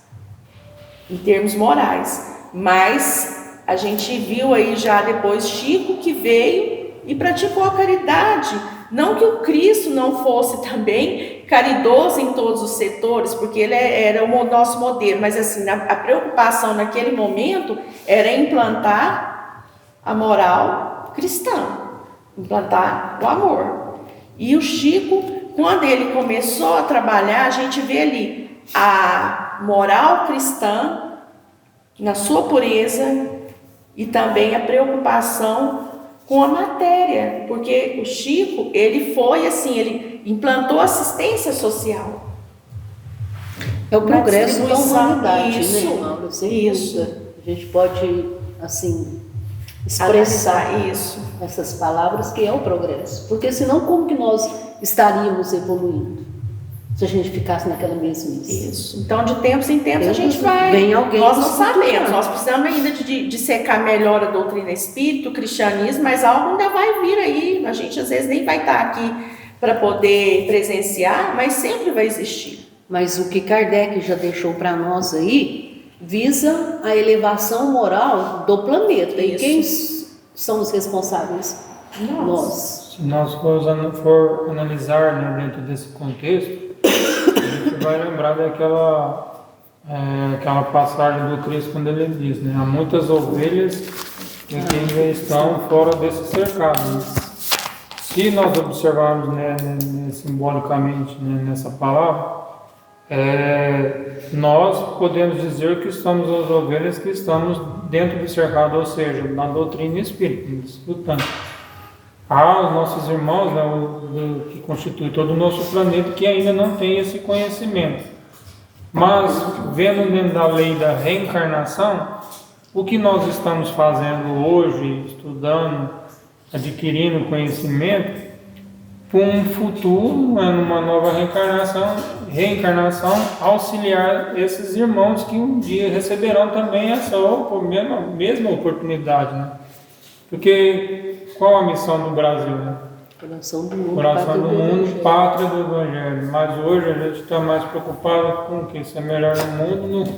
Speaker 3: Em termos morais. Mas a gente viu aí já depois Chico que veio e praticou a caridade. Não que o Cristo não fosse também caridoso em todos os setores, porque ele era o nosso modelo, mas assim, a preocupação naquele momento era implantar a moral cristã, implantar o amor. E o Chico, quando ele começou a trabalhar, a gente vê ali a moral cristã na sua pureza e também a preocupação com a matéria, porque o Chico, ele foi assim, ele implantou assistência social.
Speaker 2: É o progresso da humanidade,
Speaker 3: isso,
Speaker 2: né, Mauro?
Speaker 3: Isso.
Speaker 2: A gente pode, assim, expressar
Speaker 3: isso.
Speaker 2: Essas palavras que é o progresso. Porque senão como que nós estaríamos evoluindo? Se a gente ficasse naquela mesmice.
Speaker 3: Isso. Então, de tempos em tempos, a gente vai.
Speaker 2: Vem alguém.
Speaker 3: Nós não sabemos, nós precisamos ainda de secar melhor a doutrina espírita, o cristianismo, mas algo ainda vai vir aí. A gente às vezes nem vai estar aqui para poder presenciar, mas sempre vai existir.
Speaker 2: Mas o que Kardec já deixou para nós aí visa a elevação moral do planeta. Isso. E quem são os responsáveis? Nós.
Speaker 1: Se nós for analisar, né, dentro desse contexto, a gente vai lembrar daquela passagem do Cristo quando ele diz, né? Há muitas ovelhas que ainda estão fora desse cercado. Né? Se nós observarmos, né, simbolicamente, né, nessa palavra, nós podemos dizer que estamos as ovelhas que estamos dentro do cercado, ou seja, na doutrina espírita, escutando. Há os nossos irmãos, né, que constituem todo o nosso planeta, que ainda não tem esse conhecimento. Mas, vendo dentro da lei da reencarnação, o que nós estamos fazendo hoje, estudando, adquirindo conhecimento, para um futuro, numa nova reencarnação, auxiliar esses irmãos que um dia receberão também essa mesma oportunidade, né? Porque qual a missão do Brasil, né?
Speaker 2: Coração do mundo,
Speaker 1: pátria do Evangelho. Mas hoje a gente está mais preocupado com o que? Ser melhor no mundo,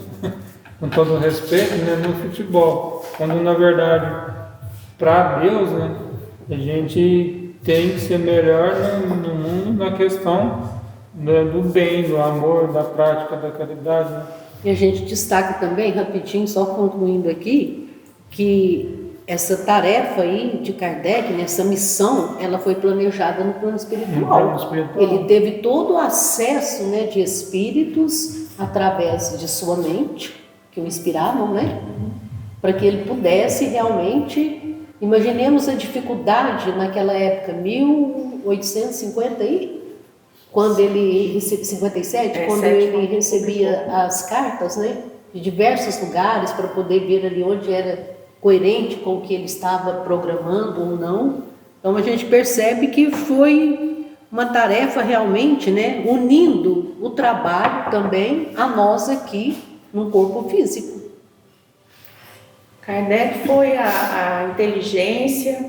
Speaker 1: com todo respeito, né? No futebol. Quando na verdade, para Deus, né? A gente tem que ser melhor no mundo na questão do bem, do amor, da prática da caridade. Né?
Speaker 2: E a gente destaca também, rapidinho, só concluindo aqui, que essa tarefa aí de Kardec, essa missão, ela foi planejada no plano espiritual. Ele teve todo o acesso, né, de espíritos através de sua mente, que o inspiravam, né? Para que ele pudesse realmente... Imaginemos a dificuldade naquela época, 1850 aí, quando ele 57, quando ele recebia as cartas, né, de diversos lugares para poder ver ali onde era coerente com o que ele estava programando ou não. Então a gente percebe que foi uma tarefa realmente, né, unindo o trabalho também a nós aqui no corpo físico.
Speaker 3: Kardec foi a inteligência,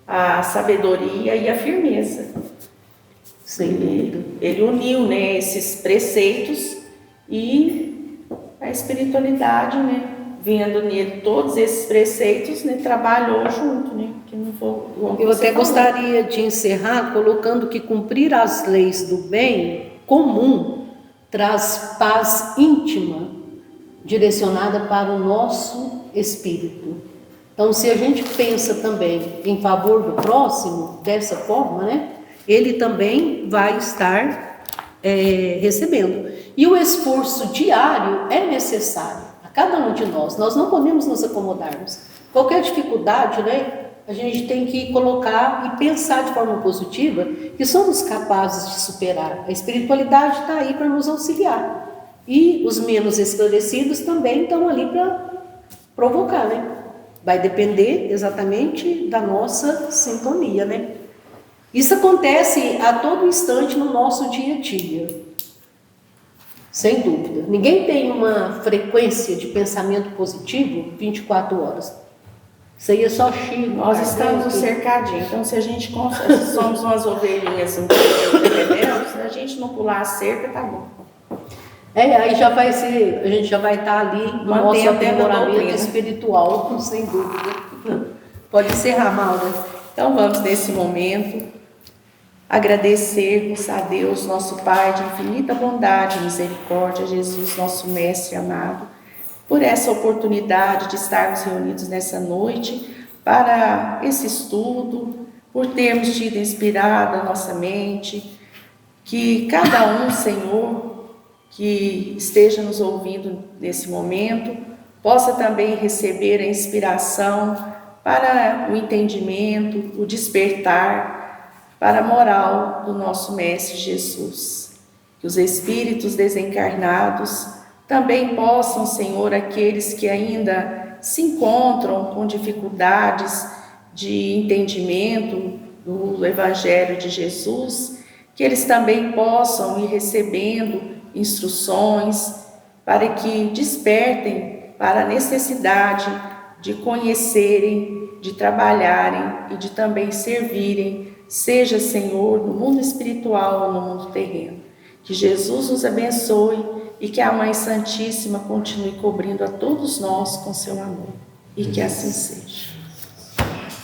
Speaker 3: a sabedoria e a firmeza. Ele uniu, né, esses preceitos e a espiritualidade, né, vendo nele todos esses preceitos, né, trabalhou junto, né, que não foi.
Speaker 2: Eu até gostaria de encerrar colocando que cumprir as leis do bem comum traz paz íntima direcionada para o nosso espírito. Então, se a gente pensa também em favor do próximo dessa forma, né, ele também vai estar recebendo. E o esforço diário é necessário a cada um de nós. Nós não podemos nos acomodarmos. Qualquer dificuldade, né, a gente tem que colocar e pensar de forma positiva que somos capazes de superar. A espiritualidade está aí para nos auxiliar. E os menos esclarecidos também estão ali para provocar, né? Vai depender exatamente da nossa sintonia, né? Isso acontece a todo instante no nosso dia a dia, sem dúvida. Ninguém tem uma frequência de pensamento positivo 24 horas. Isso aí é só Chico.
Speaker 3: Nós estamos cercadinhos, então se a gente somos umas ovelhinhas rebeldes, a gente não pular a cerca, tá bom.
Speaker 2: Aí já vai ser, a gente já vai estar ali no nosso aprimoramento espiritual, sem dúvida. Pode encerrar, Maura.
Speaker 3: Então vamos nesse momento agradecermos a Deus, nosso Pai de infinita bondade e misericórdia, Jesus, nosso Mestre amado, por essa oportunidade de estarmos reunidos nessa noite para esse estudo, por termos tido inspirado a nossa mente, que cada um, Senhor, que esteja nos ouvindo nesse momento, possa também receber a inspiração para o entendimento, o despertar, para a moral do nosso Mestre Jesus. Que os espíritos desencarnados também possam, Senhor, aqueles que ainda se encontram com dificuldades de entendimento do Evangelho de Jesus, que eles também possam ir recebendo instruções para que despertem para a necessidade de conhecerem, de trabalharem e de também servirem, seja, Senhor, no mundo espiritual ou no mundo terreno. Que Jesus nos abençoe e que a Mãe Santíssima continue cobrindo a todos nós com seu amor. E que assim seja.